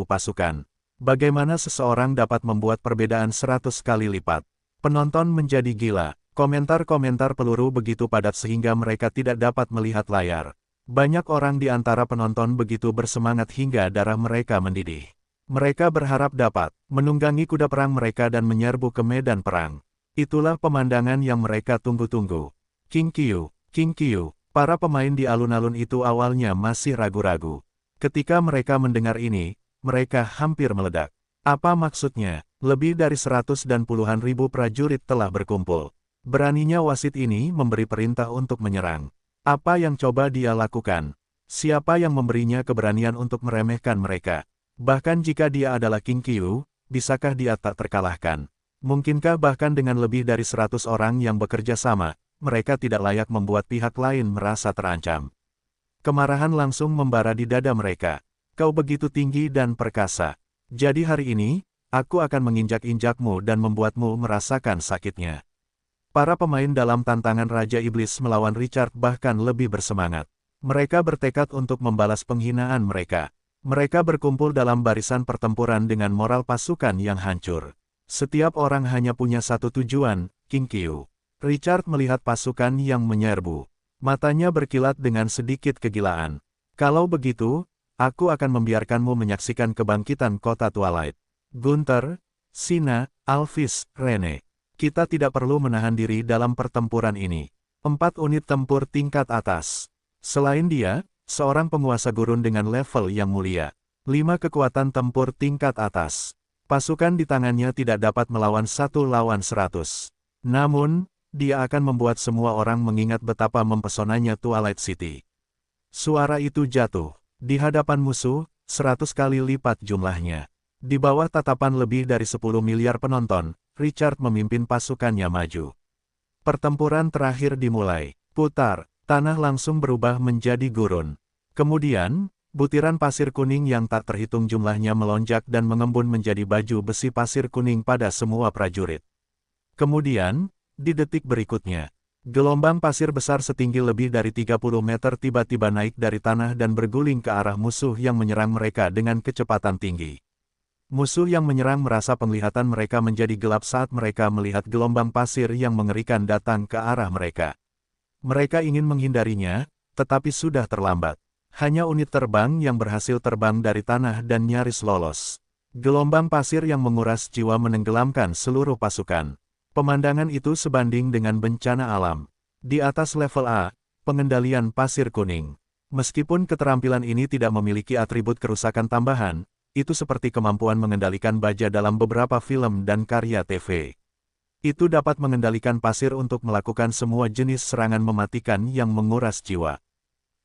pasukan. Bagaimana seseorang dapat membuat perbedaan 100 kali lipat? Penonton menjadi gila. Komentar-komentar peluru begitu padat sehingga mereka tidak dapat melihat layar. Banyak orang di antara penonton begitu bersemangat hingga darah mereka mendidih. Mereka berharap dapat menunggangi kuda perang mereka dan menyerbu ke medan perang. Itulah pemandangan yang mereka tunggu-tunggu. King Qiu, King Qiu. Para pemain di alun-alun itu awalnya masih ragu-ragu. Ketika mereka mendengar ini, mereka hampir meledak. Apa maksudnya? Lebih dari 100 dan puluhan ribu prajurit telah berkumpul. Beraninya wasit ini memberi perintah untuk menyerang. Apa yang coba dia lakukan? Siapa yang memberinya keberanian untuk meremehkan mereka? Bahkan jika dia adalah King Qiu, bisakah dia tak terkalahkan? Mungkinkah bahkan dengan lebih dari 100 orang yang bekerja sama, mereka tidak layak membuat pihak lain merasa terancam? Kemarahan langsung membara di dada mereka. Kau begitu tinggi dan perkasa. Jadi hari ini, aku akan menginjak-injakmu dan membuatmu merasakan sakitnya. Para pemain dalam tantangan Raja Iblis melawan Richard bahkan lebih bersemangat. Mereka bertekad untuk membalas penghinaan mereka. Mereka berkumpul dalam barisan pertempuran dengan moral pasukan yang hancur. Setiap orang hanya punya satu tujuan, King Qiu. Richard melihat pasukan yang menyerbu. Matanya berkilat dengan sedikit kegilaan. Kalau begitu, aku akan membiarkanmu menyaksikan kebangkitan kota Twilight. Gunther, Sina, Alphys, Rene. Kita tidak perlu menahan diri dalam pertempuran ini. 4 unit tempur tingkat atas. Selain dia, seorang penguasa gurun dengan level yang mulia. 5 kekuatan tempur tingkat atas. Pasukan di tangannya tidak dapat melawan 1 lawan 100. Namun, dia akan membuat semua orang mengingat betapa mempesonanya Twilight City. Suara itu jatuh. Di hadapan musuh, 100 kali lipat jumlahnya. Di bawah tatapan lebih dari 10 miliar penonton, Richard memimpin pasukannya maju. Pertempuran terakhir dimulai. Putar, tanah langsung berubah menjadi gurun. Kemudian, butiran pasir kuning yang tak terhitung jumlahnya melonjak dan mengembun menjadi baju besi pasir kuning pada semua prajurit. Kemudian, di detik berikutnya, gelombang pasir besar setinggi lebih dari 30 meter tiba-tiba naik dari tanah dan berguling ke arah musuh yang menyerang mereka dengan kecepatan tinggi. Musuh yang menyerang merasa penglihatan mereka menjadi gelap saat mereka melihat gelombang pasir yang mengerikan datang ke arah mereka. Mereka ingin menghindarinya, tetapi sudah terlambat. Hanya unit terbang yang berhasil terbang dari tanah dan nyaris lolos. Gelombang pasir yang menguras jiwa menenggelamkan seluruh pasukan. Pemandangan itu sebanding dengan bencana alam. Di atas level A, pengendalian pasir kuning. Meskipun keterampilan ini tidak memiliki atribut kerusakan tambahan, itu seperti kemampuan mengendalikan baja dalam beberapa film dan karya TV. Itu dapat mengendalikan pasir untuk melakukan semua jenis serangan mematikan yang menguras jiwa.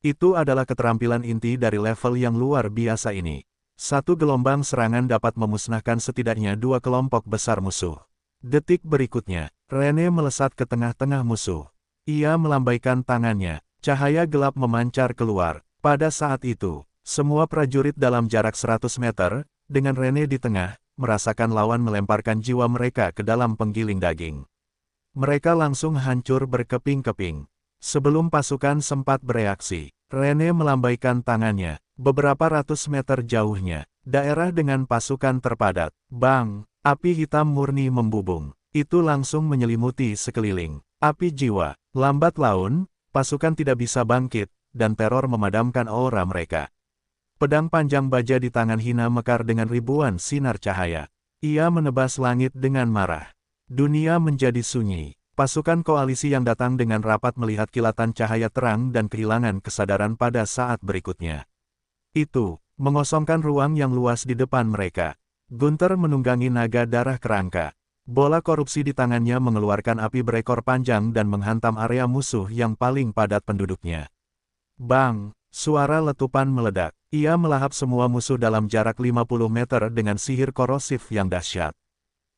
Itu adalah keterampilan inti dari level yang luar biasa ini. Satu gelombang serangan dapat memusnahkan setidaknya 2 kelompok besar musuh. Detik berikutnya, Rene melesat ke tengah-tengah musuh. Ia melambaikan tangannya, cahaya gelap memancar keluar. Pada saat itu, semua prajurit dalam jarak 100 meter, dengan Rene di tengah, merasakan lawan melemparkan jiwa mereka ke dalam penggiling daging. Mereka langsung hancur berkeping-keping. Sebelum pasukan sempat bereaksi, Rene melambaikan tangannya. Beberapa ratus meter jauhnya, daerah dengan pasukan terpadat. Bang! Api hitam murni membubung. Itu langsung menyelimuti sekeliling. Api jiwa. Lambat laun, pasukan tidak bisa bangkit, dan teror memadamkan aura mereka. Pedang panjang baja di tangan Hina mekar dengan ribuan sinar cahaya. Ia menebas langit dengan marah. Dunia menjadi sunyi. Pasukan koalisi yang datang dengan rapat melihat kilatan cahaya terang dan kehilangan kesadaran pada saat berikutnya. Itu mengosongkan ruang yang luas di depan mereka. Gunther menunggangi naga darah kerangka. Bola korupsi di tangannya mengeluarkan api berekor panjang dan menghantam area musuh yang paling padat penduduknya. Bang! Suara letupan meledak. Ia melahap semua musuh dalam jarak 50 meter dengan sihir korosif yang dahsyat.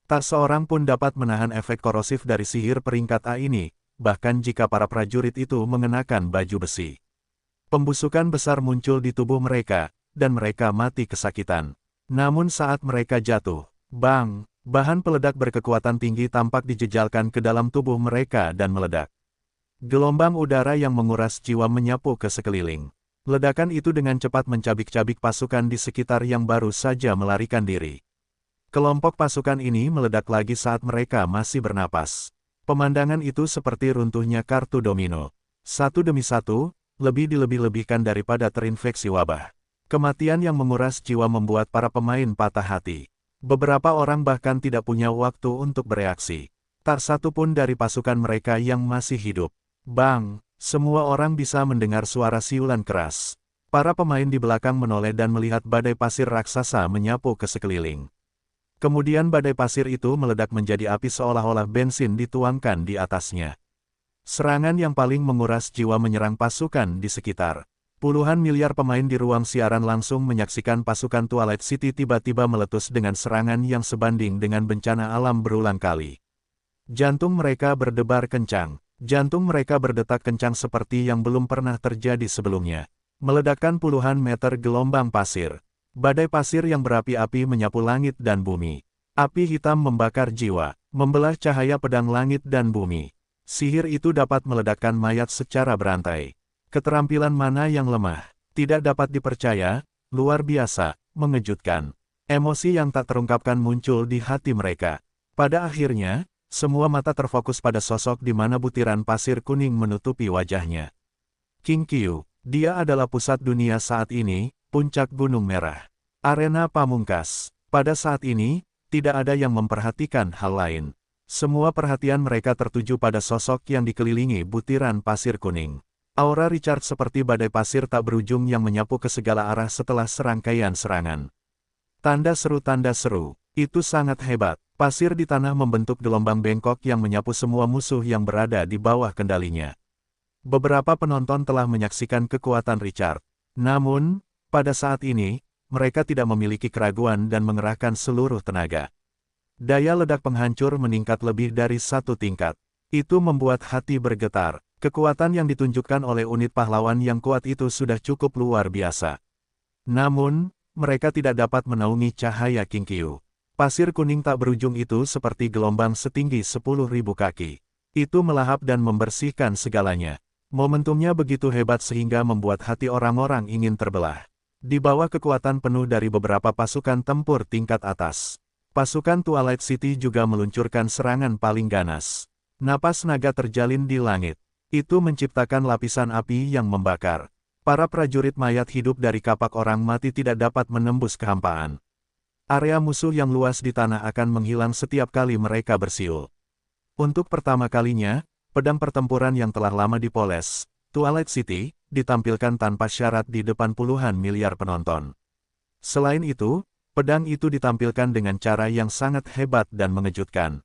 Tak seorang pun dapat menahan efek korosif dari sihir peringkat A ini, bahkan jika para prajurit itu mengenakan baju besi. Pembusukan besar muncul di tubuh mereka, dan mereka mati kesakitan. Namun saat mereka jatuh, bang! Bahan peledak berkekuatan tinggi tampak dijejalkan ke dalam tubuh mereka dan meledak. Gelombang udara yang menguras jiwa menyapu ke sekeliling. Ledakan itu dengan cepat mencabik-cabik pasukan di sekitar yang baru saja melarikan diri. Kelompok pasukan ini meledak lagi saat mereka masih bernapas. Pemandangan itu seperti runtuhnya kartu domino. Satu demi satu, lebih dilebih-lebihkan daripada terinfeksi wabah. Kematian yang menguras jiwa membuat para pemain patah hati. Beberapa orang bahkan tidak punya waktu untuk bereaksi. Tak satu pun dari pasukan mereka yang masih hidup. Bang! Semua orang bisa mendengar suara siulan keras. Para pemain di belakang menoleh dan melihat badai pasir raksasa menyapu ke sekeliling. Kemudian badai pasir itu meledak menjadi api seolah-olah bensin dituangkan di atasnya. Serangan yang paling menguras jiwa menyerang pasukan di sekitar. Puluhan miliar pemain di ruang siaran langsung menyaksikan pasukan Twilight City tiba-tiba meletus dengan serangan yang sebanding dengan bencana alam berulang kali. Jantung mereka berdebar kencang. Jantung mereka berdetak kencang seperti yang belum pernah terjadi sebelumnya. Meledakkan puluhan meter gelombang pasir. Badai pasir yang berapi-api menyapu langit dan bumi. Api hitam membakar jiwa, membelah cahaya pedang langit dan bumi. Sihir itu dapat meledakkan mayat secara berantai. Keterampilan mana yang lemah, tidak dapat dipercaya, luar biasa, mengejutkan. Emosi yang tak terungkapkan muncul di hati mereka. Pada akhirnya, semua mata terfokus pada sosok di mana butiran pasir kuning menutupi wajahnya. King Qiu, dia adalah pusat dunia saat ini, puncak Gunung Merah. Arena pamungkas. Pada saat ini, tidak ada yang memperhatikan hal lain. Semua perhatian mereka tertuju pada sosok yang dikelilingi butiran pasir kuning. Aura Richard seperti badai pasir tak berujung yang menyapu ke segala arah setelah serangkaian serangan. Tanda seru, itu sangat hebat. Pasir di tanah membentuk gelombang bengkok yang menyapu semua musuh yang berada di bawah kendalinya. Beberapa penonton telah menyaksikan kekuatan Richard. Namun, pada saat ini, mereka tidak memiliki keraguan dan mengerahkan seluruh tenaga. Daya ledak penghancur meningkat lebih dari 1 tingkat. Itu membuat hati bergetar. Kekuatan yang ditunjukkan oleh unit pahlawan yang kuat itu sudah cukup luar biasa. Namun, mereka tidak dapat menaungi cahaya King Qiu. Pasir kuning tak berujung itu seperti gelombang setinggi 10.000 kaki. Itu melahap dan membersihkan segalanya. Momentumnya begitu hebat sehingga membuat hati orang-orang ingin terbelah. Di bawah kekuatan penuh dari beberapa pasukan tempur tingkat atas, pasukan Twilight City juga meluncurkan serangan paling ganas. Napas naga terjalin di langit. Itu menciptakan lapisan api yang membakar. Para prajurit mayat hidup dari kapak orang mati tidak dapat menembus kehampaan. Area musuh yang luas di tanah akan menghilang setiap kali mereka bersiul. Untuk pertama kalinya, pedang pertempuran yang telah lama dipoles, Twilight City, ditampilkan tanpa syarat di depan puluhan miliar penonton. Selain itu, pedang itu ditampilkan dengan cara yang sangat hebat dan mengejutkan.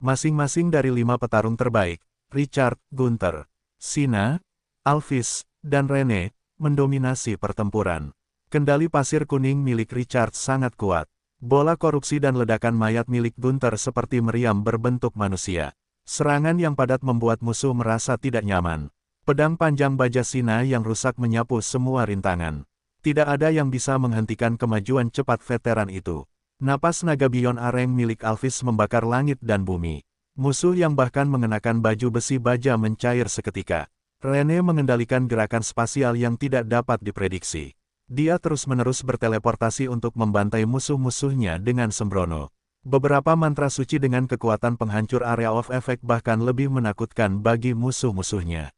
Masing-masing dari 5 petarung terbaik, Richard, Gunther, Sina, Alphys, dan Rene, mendominasi pertempuran. Kendali pasir kuning milik Richard sangat kuat. Bola korupsi dan ledakan mayat milik Gunther seperti meriam berbentuk manusia. Serangan yang padat membuat musuh merasa tidak nyaman. Pedang panjang baja Sina yang rusak menyapu semua rintangan. Tidak ada yang bisa menghentikan kemajuan cepat veteran itu. Napas naga Beyond Areng milik Alphys membakar langit dan bumi. Musuh yang bahkan mengenakan baju besi baja mencair seketika. Rene mengendalikan gerakan spasial yang tidak dapat diprediksi. Dia terus-menerus berteleportasi untuk membantai musuh-musuhnya dengan sembrono. Beberapa mantra suci dengan kekuatan penghancur area of effect bahkan lebih menakutkan bagi musuh-musuhnya.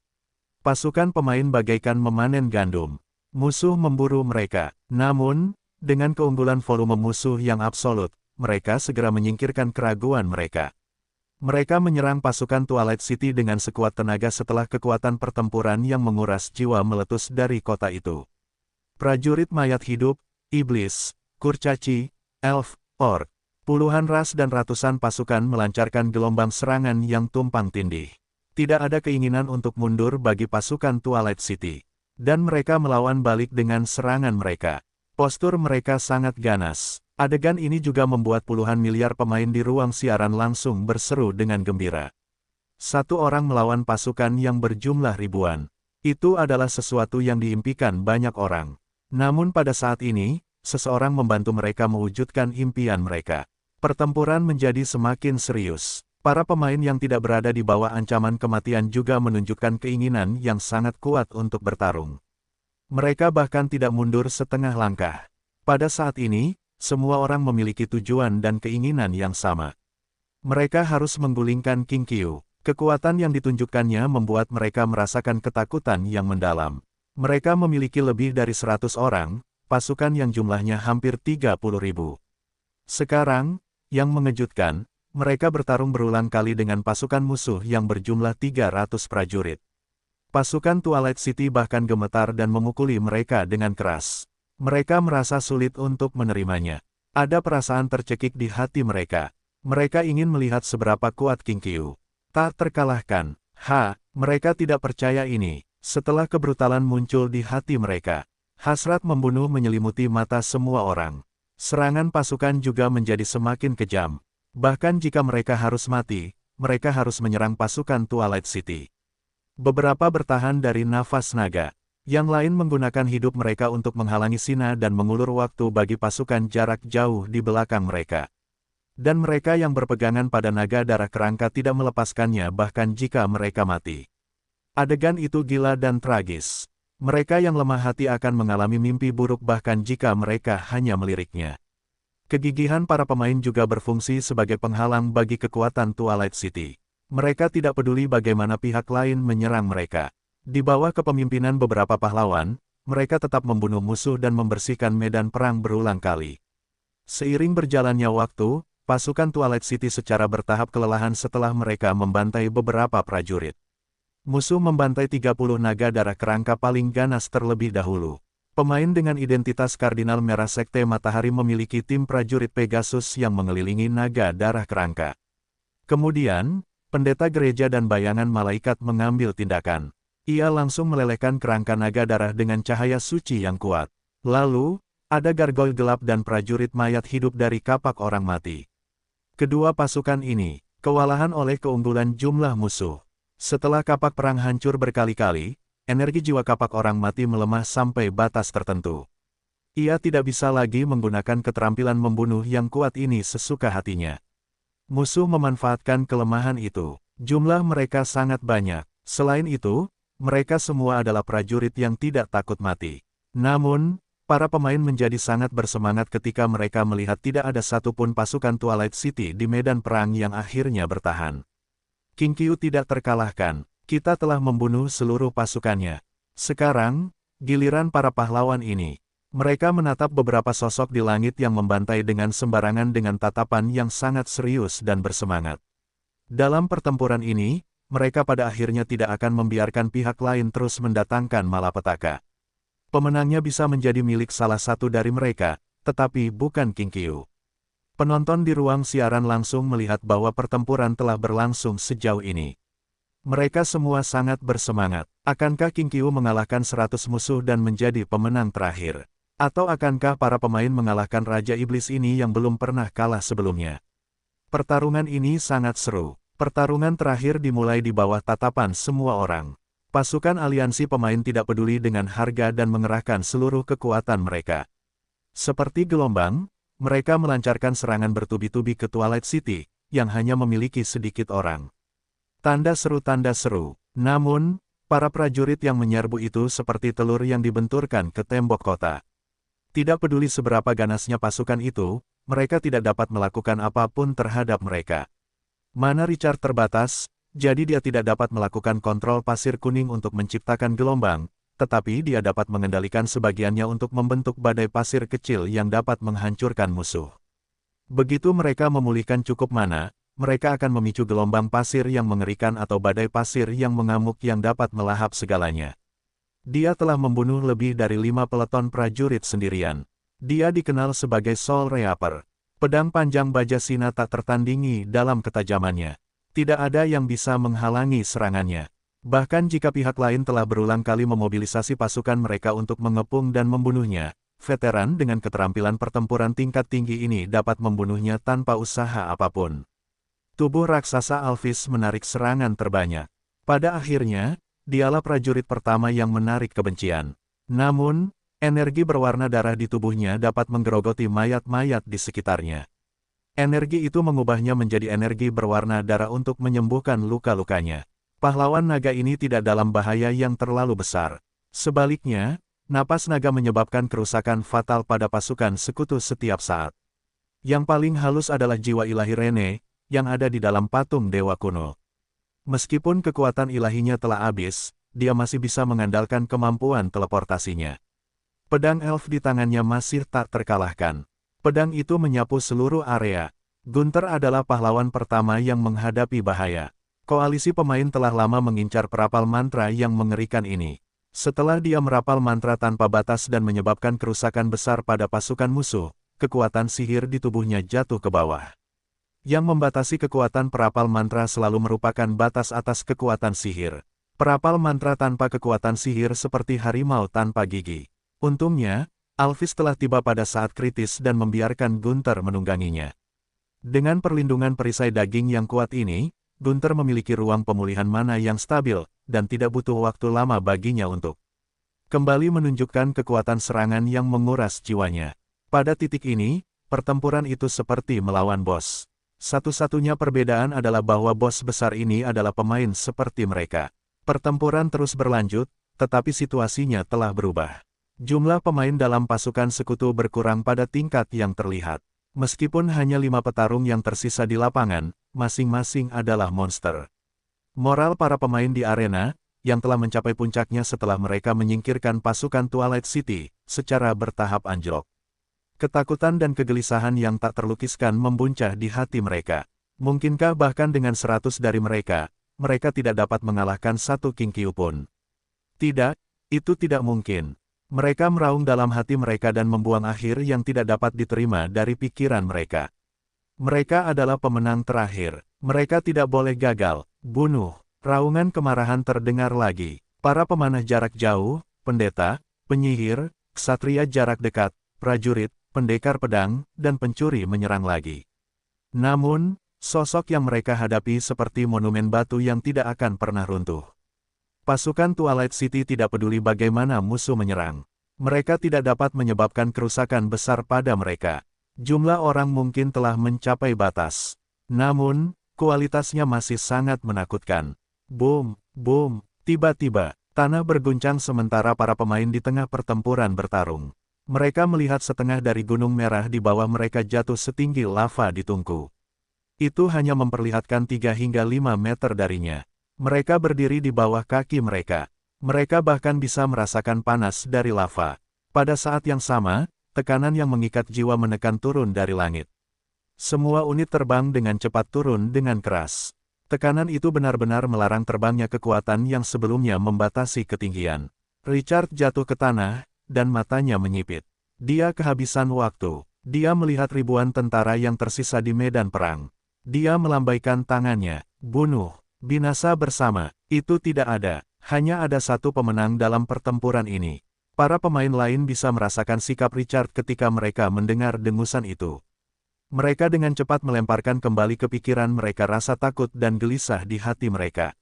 Pasukan pemain bagaikan memanen gandum. Musuh memburu mereka. Namun, dengan keunggulan volume musuh yang absolut, mereka segera menyingkirkan keraguan mereka. Mereka menyerang pasukan Twilight City dengan sekuat tenaga setelah kekuatan pertempuran yang menguras jiwa meletus dari kota itu. Prajurit mayat hidup, iblis, kurcaci, elf, orc, puluhan ras dan ratusan pasukan melancarkan gelombang serangan yang tumpang tindih. Tidak ada keinginan untuk mundur bagi pasukan Twilight City. Dan mereka melawan balik dengan serangan mereka. Postur mereka sangat ganas. Adegan ini juga membuat puluhan miliar pemain di ruang siaran langsung berseru dengan gembira. Satu orang melawan pasukan yang berjumlah ribuan. Itu adalah sesuatu yang diimpikan banyak orang. Namun pada saat ini, seseorang membantu mereka mewujudkan impian mereka. Pertempuran menjadi semakin serius. Para pemain yang tidak berada di bawah ancaman kematian juga menunjukkan keinginan yang sangat kuat untuk bertarung. Mereka bahkan tidak mundur setengah langkah. Pada saat ini, semua orang memiliki tujuan dan keinginan yang sama. Mereka harus menggulingkan King Qiu. Kekuatan yang ditunjukkannya membuat mereka merasakan ketakutan yang mendalam. Mereka memiliki lebih dari 100 orang, pasukan yang jumlahnya hampir 30.000. Sekarang, yang mengejutkan, mereka bertarung berulang kali dengan pasukan musuh yang berjumlah 300 prajurit. Pasukan Twilight City bahkan gemetar dan memukuli mereka dengan keras. Mereka merasa sulit untuk menerimanya. Ada perasaan tercekik di hati mereka. Mereka ingin melihat seberapa kuat King Qiu. Tak terkalahkan. Mereka tidak percaya ini. Setelah kebrutalan muncul di hati mereka, hasrat membunuh menyelimuti mata semua orang. Serangan pasukan juga menjadi semakin kejam. Bahkan jika mereka harus mati, mereka harus menyerang pasukan Twilight City. Beberapa bertahan dari nafas naga. Yang lain menggunakan hidup mereka untuk menghalangi Sina dan mengulur waktu bagi pasukan jarak jauh di belakang mereka. Dan mereka yang berpegangan pada naga darah kerangka tidak melepaskannya bahkan jika mereka mati. Adegan itu gila dan tragis. Mereka yang lemah hati akan mengalami mimpi buruk bahkan jika mereka hanya meliriknya. Kegigihan para pemain juga berfungsi sebagai penghalang bagi kekuatan Twilight City. Mereka tidak peduli bagaimana pihak lain menyerang mereka. Di bawah kepemimpinan beberapa pahlawan, mereka tetap membunuh musuh dan membersihkan medan perang berulang kali. Seiring berjalannya waktu, pasukan Twilight City secara bertahap kelelahan setelah mereka membantai beberapa prajurit. Musuh membantai 30 naga darah kerangka paling ganas terlebih dahulu. Pemain dengan identitas Kardinal Merah Sekte Matahari memiliki tim prajurit Pegasus yang mengelilingi naga darah kerangka. Kemudian, pendeta gereja dan bayangan malaikat mengambil tindakan. Ia langsung melelehkan kerangka naga darah dengan cahaya suci yang kuat. Lalu, ada gargoyle gelap dan prajurit mayat hidup dari kapak orang mati. Kedua pasukan ini, kewalahan oleh keunggulan jumlah musuh. Setelah kapak perang hancur berkali-kali, energi jiwa kapak orang mati melemah sampai batas tertentu. Ia tidak bisa lagi menggunakan keterampilan membunuh yang kuat ini sesuka hatinya. Musuh memanfaatkan kelemahan itu. Jumlah mereka sangat banyak. Selain itu, mereka semua adalah prajurit yang tidak takut mati. Namun, para pemain menjadi sangat bersemangat ketika mereka melihat tidak ada satupun pasukan Twilight City di medan perang yang akhirnya bertahan. King Qiu tidak terkalahkan. Kita telah membunuh seluruh pasukannya. Sekarang, giliran para pahlawan ini. Mereka menatap beberapa sosok di langit yang membantai dengan sembarangan dengan tatapan yang sangat serius dan bersemangat. Dalam pertempuran ini, mereka pada akhirnya tidak akan membiarkan pihak lain terus mendatangkan malapetaka. Pemenangnya bisa menjadi milik salah satu dari mereka, tetapi bukan King Qiu. Penonton di ruang siaran langsung melihat bahwa pertempuran telah berlangsung sejauh ini. Mereka semua sangat bersemangat. Akankah King Qiu mengalahkan 100 musuh dan menjadi pemenang terakhir? Atau akankah para pemain mengalahkan Raja Iblis ini yang belum pernah kalah sebelumnya? Pertarungan ini sangat seru. Pertarungan terakhir dimulai di bawah tatapan semua orang. Pasukan aliansi pemain tidak peduli dengan harga dan mengerahkan seluruh kekuatan mereka. Seperti gelombang, mereka melancarkan serangan bertubi-tubi ke Twilight City, yang hanya memiliki sedikit orang. Tanda seru. Namun, para prajurit yang menyerbu itu seperti telur yang dibenturkan ke tembok kota. Tidak peduli seberapa ganasnya pasukan itu, mereka tidak dapat melakukan apapun terhadap mereka. Mana Richard terbatas, jadi dia tidak dapat melakukan kontrol pasir kuning untuk menciptakan gelombang, tetapi dia dapat mengendalikan sebagiannya untuk membentuk badai pasir kecil yang dapat menghancurkan musuh. Begitu mereka memulihkan cukup mana, mereka akan memicu gelombang pasir yang mengerikan atau badai pasir yang mengamuk yang dapat melahap segalanya. Dia telah membunuh lebih dari 5 peleton prajurit sendirian. Dia dikenal sebagai Soul Reaper. Pedang panjang Bajasina tak tertandingi dalam ketajamannya. Tidak ada yang bisa menghalangi serangannya. Bahkan jika pihak lain telah berulang kali memobilisasi pasukan mereka untuk mengepung dan membunuhnya, veteran dengan keterampilan pertempuran tingkat tinggi ini dapat membunuhnya tanpa usaha apapun. Tubuh raksasa Alphys menarik serangan terbanyak. Pada akhirnya, dialah prajurit pertama yang menarik kebencian. Namun, energi berwarna darah di tubuhnya dapat menggerogoti mayat-mayat di sekitarnya. Energi itu mengubahnya menjadi energi berwarna darah untuk menyembuhkan luka-lukanya. Pahlawan naga ini tidak dalam bahaya yang terlalu besar. Sebaliknya, napas naga menyebabkan kerusakan fatal pada pasukan sekutu setiap saat. Yang paling halus adalah jiwa ilahi Rene, yang ada di dalam patung dewa kuno. Meskipun kekuatan ilahinya telah habis, dia masih bisa mengandalkan kemampuan teleportasinya. Pedang elf di tangannya masih tak terkalahkan. Pedang itu menyapu seluruh area. Gunther adalah pahlawan pertama yang menghadapi bahaya. Koalisi pemain telah lama mengincar perapal mantra yang mengerikan ini. Setelah dia merapal mantra tanpa batas dan menyebabkan kerusakan besar pada pasukan musuh, kekuatan sihir di tubuhnya jatuh ke bawah. Yang membatasi kekuatan perapal mantra selalu merupakan batas atas kekuatan sihir. Perapal mantra tanpa kekuatan sihir seperti harimau tanpa gigi. Untungnya, Alphys telah tiba pada saat kritis dan membiarkan Gunther menungganginya. Dengan perlindungan perisai daging yang kuat ini, Gunther memiliki ruang pemulihan mana yang stabil, dan tidak butuh waktu lama baginya untuk kembali menunjukkan kekuatan serangan yang menguras jiwanya. Pada titik ini, pertempuran itu seperti melawan bos. Satu-satunya perbedaan adalah bahwa bos besar ini adalah pemain seperti mereka. Pertempuran terus berlanjut, tetapi situasinya telah berubah. Jumlah pemain dalam pasukan sekutu berkurang pada tingkat yang terlihat. Meskipun hanya 5 petarung yang tersisa di lapangan, masing-masing adalah monster. Moral para pemain di arena, yang telah mencapai puncaknya setelah mereka menyingkirkan pasukan Twilight City, secara bertahap anjlok. Ketakutan dan kegelisahan yang tak terlukiskan membuncah di hati mereka. Mungkinkah bahkan dengan 100 dari mereka tidak dapat mengalahkan satu King Qiu pun? Tidak, itu tidak mungkin. Mereka meraung dalam hati mereka dan membuang akhir yang tidak dapat diterima dari pikiran mereka. Mereka adalah pemenang terakhir. Mereka tidak boleh gagal. Bunuh. Raungan kemarahan terdengar lagi. Para pemanah jarak jauh, pendeta, penyihir, ksatria jarak dekat, prajurit, pendekar pedang, dan pencuri menyerang lagi. Namun, sosok yang mereka hadapi seperti monumen batu yang tidak akan pernah runtuh. Pasukan Twilight City tidak peduli bagaimana musuh menyerang. Mereka tidak dapat menyebabkan kerusakan besar pada mereka. Jumlah orang mungkin telah mencapai batas. Namun, kualitasnya masih sangat menakutkan. Boom, boom, tiba-tiba, tanah berguncang sementara para pemain di tengah pertempuran bertarung. Mereka melihat setengah dari gunung merah di bawah mereka jatuh setinggi lava di tungku. Itu hanya memperlihatkan 3 hingga 5 meter darinya. Mereka berdiri di bawah kaki mereka. Mereka bahkan bisa merasakan panas dari lava. Pada saat yang sama, tekanan yang mengikat jiwa menekan turun dari langit. Semua unit terbang dengan cepat turun dengan keras. Tekanan itu benar-benar melarang terbangnya kekuatan yang sebelumnya membatasi ketinggian. Richard jatuh ke tanah, dan matanya menyipit. Dia kehabisan waktu. Dia melihat ribuan tentara yang tersisa di medan perang. Dia melambaikan tangannya. Bunuh. Binasa bersama. Itu tidak ada. Hanya ada satu pemenang dalam pertempuran ini. Para pemain lain bisa merasakan sikap Richard ketika mereka mendengar dengusan itu. Mereka dengan cepat melemparkan kembali ke pikiran mereka rasa takut dan gelisah di hati mereka.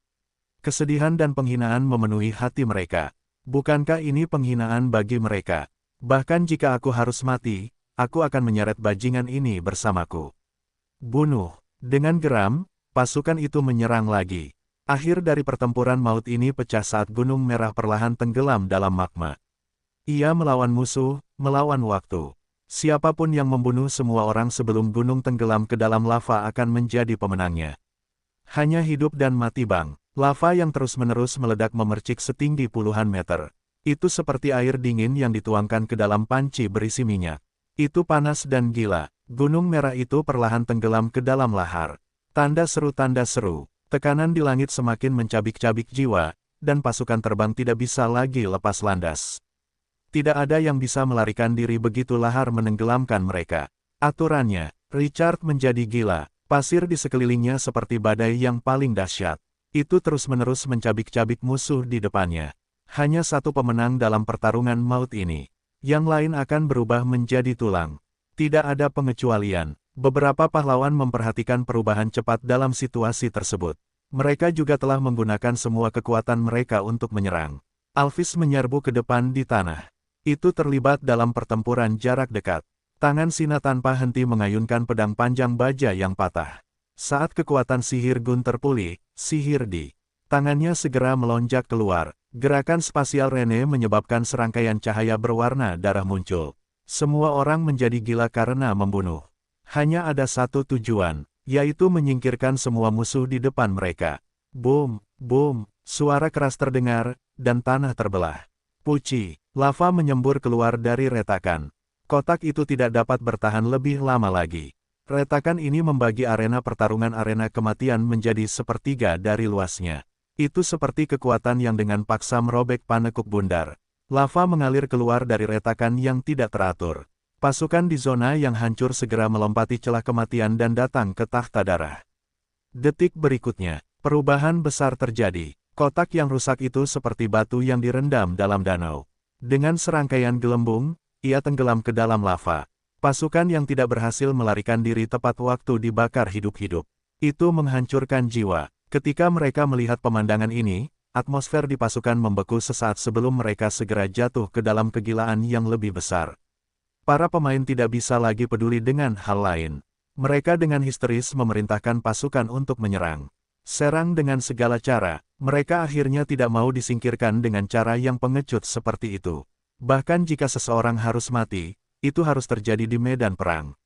Kesedihan dan penghinaan memenuhi hati mereka. Bukankah ini penghinaan bagi mereka? Bahkan jika aku harus mati, aku akan menyeret bajingan ini bersamaku. Bunuh. Dengan geram, pasukan itu menyerang lagi. Akhir dari pertempuran maut ini pecah saat Gunung Merah perlahan tenggelam dalam magma. Ia melawan musuh, melawan waktu. Siapapun yang membunuh semua orang sebelum gunung tenggelam ke dalam lava akan menjadi pemenangnya. Hanya hidup dan mati bang. Lava yang terus-menerus meledak memercik setinggi puluhan meter. Itu seperti air dingin yang dituangkan ke dalam panci berisi minyak. Itu panas dan gila. Gunung Merah itu perlahan tenggelam ke dalam lahar. Tanda seru, tanda seru. Tekanan di langit semakin mencabik-cabik jiwa, dan pasukan terbang tidak bisa lagi lepas landas. Tidak ada yang bisa melarikan diri begitu lahar menenggelamkan mereka. Aturannya, Richard menjadi gila. Pasir di sekelilingnya seperti badai yang paling dahsyat. Itu terus-menerus mencabik-cabik musuh di depannya. Hanya satu pemenang dalam pertarungan maut ini. Yang lain akan berubah menjadi tulang. Tidak ada pengecualian. Beberapa pahlawan memperhatikan perubahan cepat dalam situasi tersebut. Mereka juga telah menggunakan semua kekuatan mereka untuk menyerang. Alvis menyerbu ke depan di tanah. Itu terlibat dalam pertempuran jarak dekat. Tangan Sina tanpa henti mengayunkan pedang panjang baja yang patah. Saat kekuatan sihir Gunther pulih, sihir di tangannya segera melonjak keluar. Gerakan spasial Rene menyebabkan serangkaian cahaya berwarna darah muncul. Semua orang menjadi gila karena membunuh. Hanya ada satu tujuan, yaitu menyingkirkan semua musuh di depan mereka. Boom, boom, suara keras terdengar, dan tanah terbelah. Puci, lava menyembur keluar dari retakan. Kotak itu tidak dapat bertahan lebih lama lagi. Retakan ini membagi arena pertarungan arena kematian menjadi sepertiga dari luasnya. Itu seperti kekuatan yang dengan paksa merobek panekuk bundar. Lava mengalir keluar dari retakan yang tidak teratur. Pasukan di zona yang hancur segera melompati celah kematian dan datang ke tahta darah. Detik berikutnya, perubahan besar terjadi. Kotak yang rusak itu seperti batu yang direndam dalam danau. Dengan serangkaian gelembung, ia tenggelam ke dalam lava. Pasukan yang tidak berhasil melarikan diri tepat waktu dibakar hidup-hidup. Itu menghancurkan jiwa. Ketika mereka melihat pemandangan ini, atmosfer di pasukan membeku sesaat sebelum mereka segera jatuh ke dalam kegilaan yang lebih besar. Para pemain tidak bisa lagi peduli dengan hal lain. Mereka dengan histeris memerintahkan pasukan untuk menyerang. Serang dengan segala cara, mereka akhirnya tidak mau disingkirkan dengan cara yang pengecut seperti itu. Bahkan jika seseorang harus mati, itu harus terjadi di medan perang.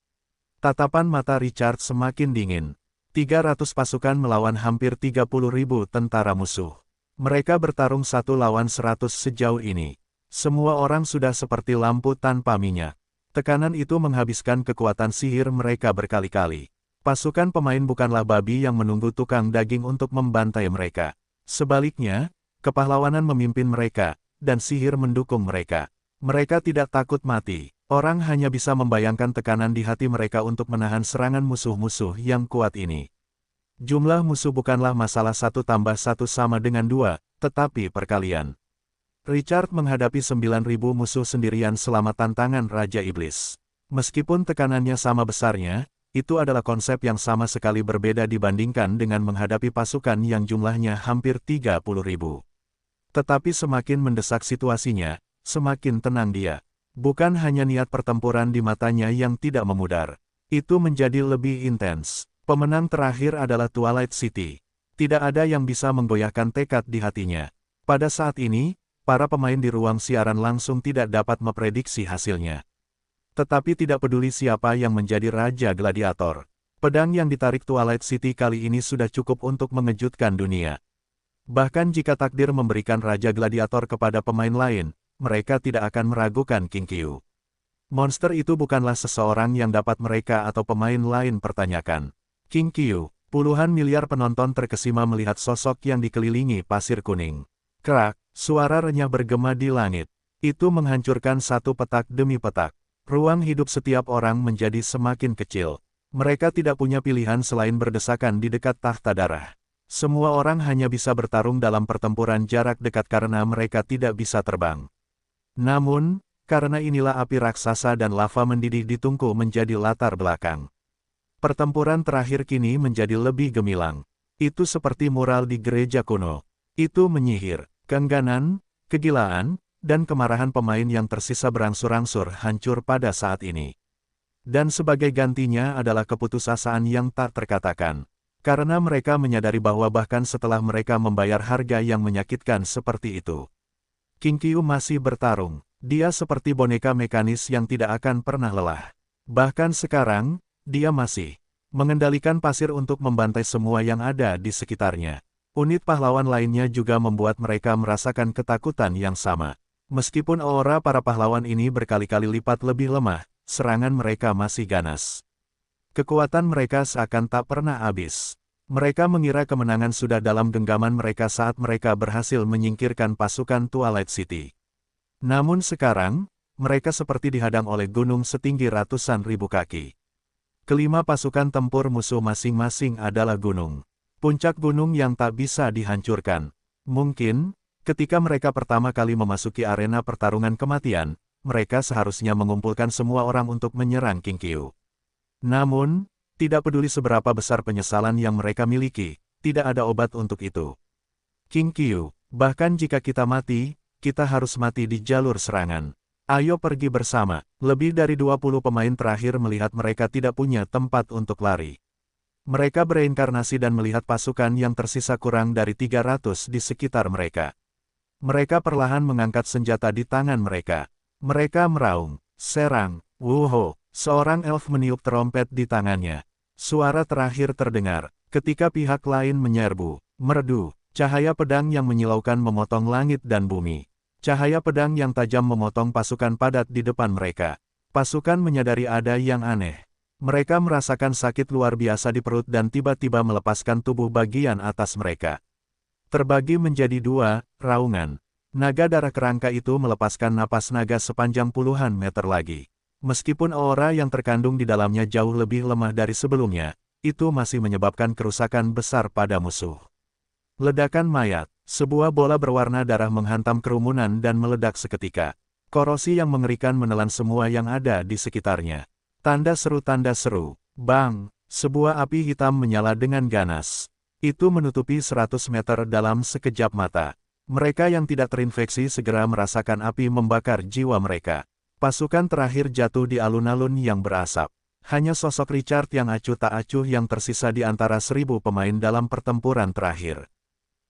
Tatapan mata Richard semakin dingin. 300 pasukan melawan hampir 30.000 tentara musuh. Mereka bertarung 1 lawan 100 sejauh ini. Semua orang sudah seperti lampu tanpa minyak. Tekanan itu menghabiskan kekuatan sihir mereka berkali-kali. Pasukan pemain bukanlah babi yang menunggu tukang daging untuk membantai mereka. Sebaliknya, kepahlawanan memimpin mereka, dan sihir mendukung mereka. Mereka tidak takut mati. Orang hanya bisa membayangkan tekanan di hati mereka untuk menahan serangan musuh-musuh yang kuat ini. Jumlah musuh bukanlah masalah 1 tambah 1 sama dengan 2, tetapi perkalian. Richard menghadapi 9.000 musuh sendirian selama tantangan Raja Iblis. Meskipun tekanannya sama besarnya, itu adalah konsep yang sama sekali berbeda dibandingkan dengan menghadapi pasukan yang jumlahnya hampir 30.000. Tetapi semakin mendesak situasinya, semakin tenang dia. Bukan hanya niat pertempuran di matanya yang tidak memudar. Itu menjadi lebih intens. Pemenang terakhir adalah Twilight City. Tidak ada yang bisa menggoyahkan tekad di hatinya. Pada saat ini, para pemain di ruang siaran langsung tidak dapat memprediksi hasilnya. Tetapi tidak peduli siapa yang menjadi Raja Gladiator. Pedang yang ditarik Twilight City kali ini sudah cukup untuk mengejutkan dunia. Bahkan jika takdir memberikan Raja Gladiator kepada pemain lain, mereka tidak akan meragukan King Qiu. Monster itu bukanlah seseorang yang dapat mereka atau pemain lain pertanyakan. King Qiu, puluhan miliar penonton terkesima melihat sosok yang dikelilingi pasir kuning. Krak, suara renyah bergema di langit. Itu menghancurkan satu petak demi petak. Ruang hidup setiap orang menjadi semakin kecil. Mereka tidak punya pilihan selain berdesakan di dekat tahta darah. Semua orang hanya bisa bertarung dalam pertempuran jarak dekat karena mereka tidak bisa terbang. Namun, karena inilah api raksasa dan lava mendidih di tungku menjadi latar belakang. Pertempuran terakhir kini menjadi lebih gemilang. Itu seperti mural di gereja kuno. Itu menyihir, keengganan, kegilaan, dan kemarahan pemain yang tersisa berangsur-angsur hancur pada saat ini. Dan sebagai gantinya adalah keputusasaan yang tak terkatakan. Karena mereka menyadari bahwa bahkan setelah mereka membayar harga yang menyakitkan seperti itu, King Qiu masih bertarung. Dia seperti boneka mekanis yang tidak akan pernah lelah. Bahkan sekarang, dia masih mengendalikan pasir untuk membantai semua yang ada di sekitarnya. Unit pahlawan lainnya juga membuat mereka merasakan ketakutan yang sama. Meskipun aura para pahlawan ini berkali-kali lipat lebih lemah, serangan mereka masih ganas. Kekuatan mereka seakan tak pernah habis. Mereka mengira kemenangan sudah dalam genggaman mereka saat mereka berhasil menyingkirkan pasukan Twilight City. Namun sekarang, mereka seperti dihadang oleh gunung setinggi ratusan ribu kaki. Kelima pasukan tempur musuh masing-masing adalah gunung. Puncak gunung yang tak bisa dihancurkan. Mungkin, ketika mereka pertama kali memasuki arena pertarungan kematian, mereka seharusnya mengumpulkan semua orang untuk menyerang King Qiu. Namun, tidak peduli seberapa besar penyesalan yang mereka miliki, tidak ada obat untuk itu. King Qiu, bahkan jika kita mati, kita harus mati di jalur serangan. Ayo pergi bersama. Lebih dari 20 pemain terakhir melihat mereka tidak punya tempat untuk lari. Mereka bereinkarnasi dan melihat pasukan yang tersisa kurang dari 300 di sekitar mereka. Mereka perlahan mengangkat senjata di tangan mereka. Mereka meraung, serang, wuho. Seorang elf meniup trompet di tangannya. Suara terakhir terdengar, ketika pihak lain menyerbu. Merdu, cahaya pedang yang menyilaukan memotong langit dan bumi. Cahaya pedang yang tajam memotong pasukan padat di depan mereka. Pasukan menyadari ada yang aneh. Mereka merasakan sakit luar biasa di perut dan tiba-tiba melepaskan tubuh bagian atas mereka. Terbagi menjadi dua, raungan. Naga darah kerangka itu melepaskan napas naga sepanjang puluhan meter lagi. Meskipun aura yang terkandung di dalamnya jauh lebih lemah dari sebelumnya, itu masih menyebabkan kerusakan besar pada musuh. Ledakan mayat, sebuah bola berwarna darah menghantam kerumunan dan meledak seketika. Korosi yang mengerikan menelan semua yang ada di sekitarnya. Tanda seru, bang, sebuah api hitam menyala dengan ganas. Itu menutupi 100 meter dalam sekejap mata. Mereka yang tidak terinfeksi segera merasakan api membakar jiwa mereka. Pasukan terakhir jatuh di alun-alun yang berasap. Hanya sosok Richard yang acuh tak acuh yang tersisa di antara 1000 pemain dalam pertempuran terakhir.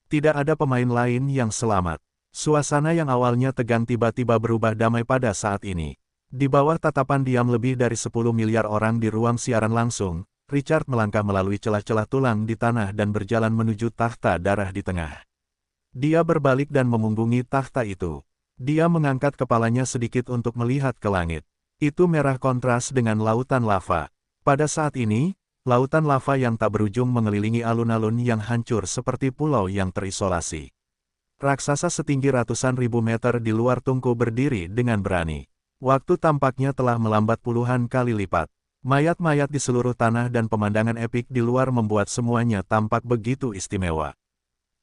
Tidak ada pemain lain yang selamat. Suasana yang awalnya tegang tiba-tiba berubah damai pada saat ini. Di bawah tatapan diam lebih dari 10 miliar orang di ruang siaran langsung, Richard melangkah melalui celah-celah tulang di tanah dan berjalan menuju takhta darah di tengah. Dia berbalik dan memunggungi takhta itu. Dia mengangkat kepalanya sedikit untuk melihat ke langit. Itu merah kontras dengan lautan lava. Pada saat ini, lautan lava yang tak berujung mengelilingi alun-alun yang hancur seperti pulau yang terisolasi. Raksasa setinggi ratusan ribu meter di luar tungku berdiri dengan berani. Waktu tampaknya telah melambat puluhan kali lipat. Mayat-mayat di seluruh tanah dan pemandangan epik di luar membuat semuanya tampak begitu istimewa.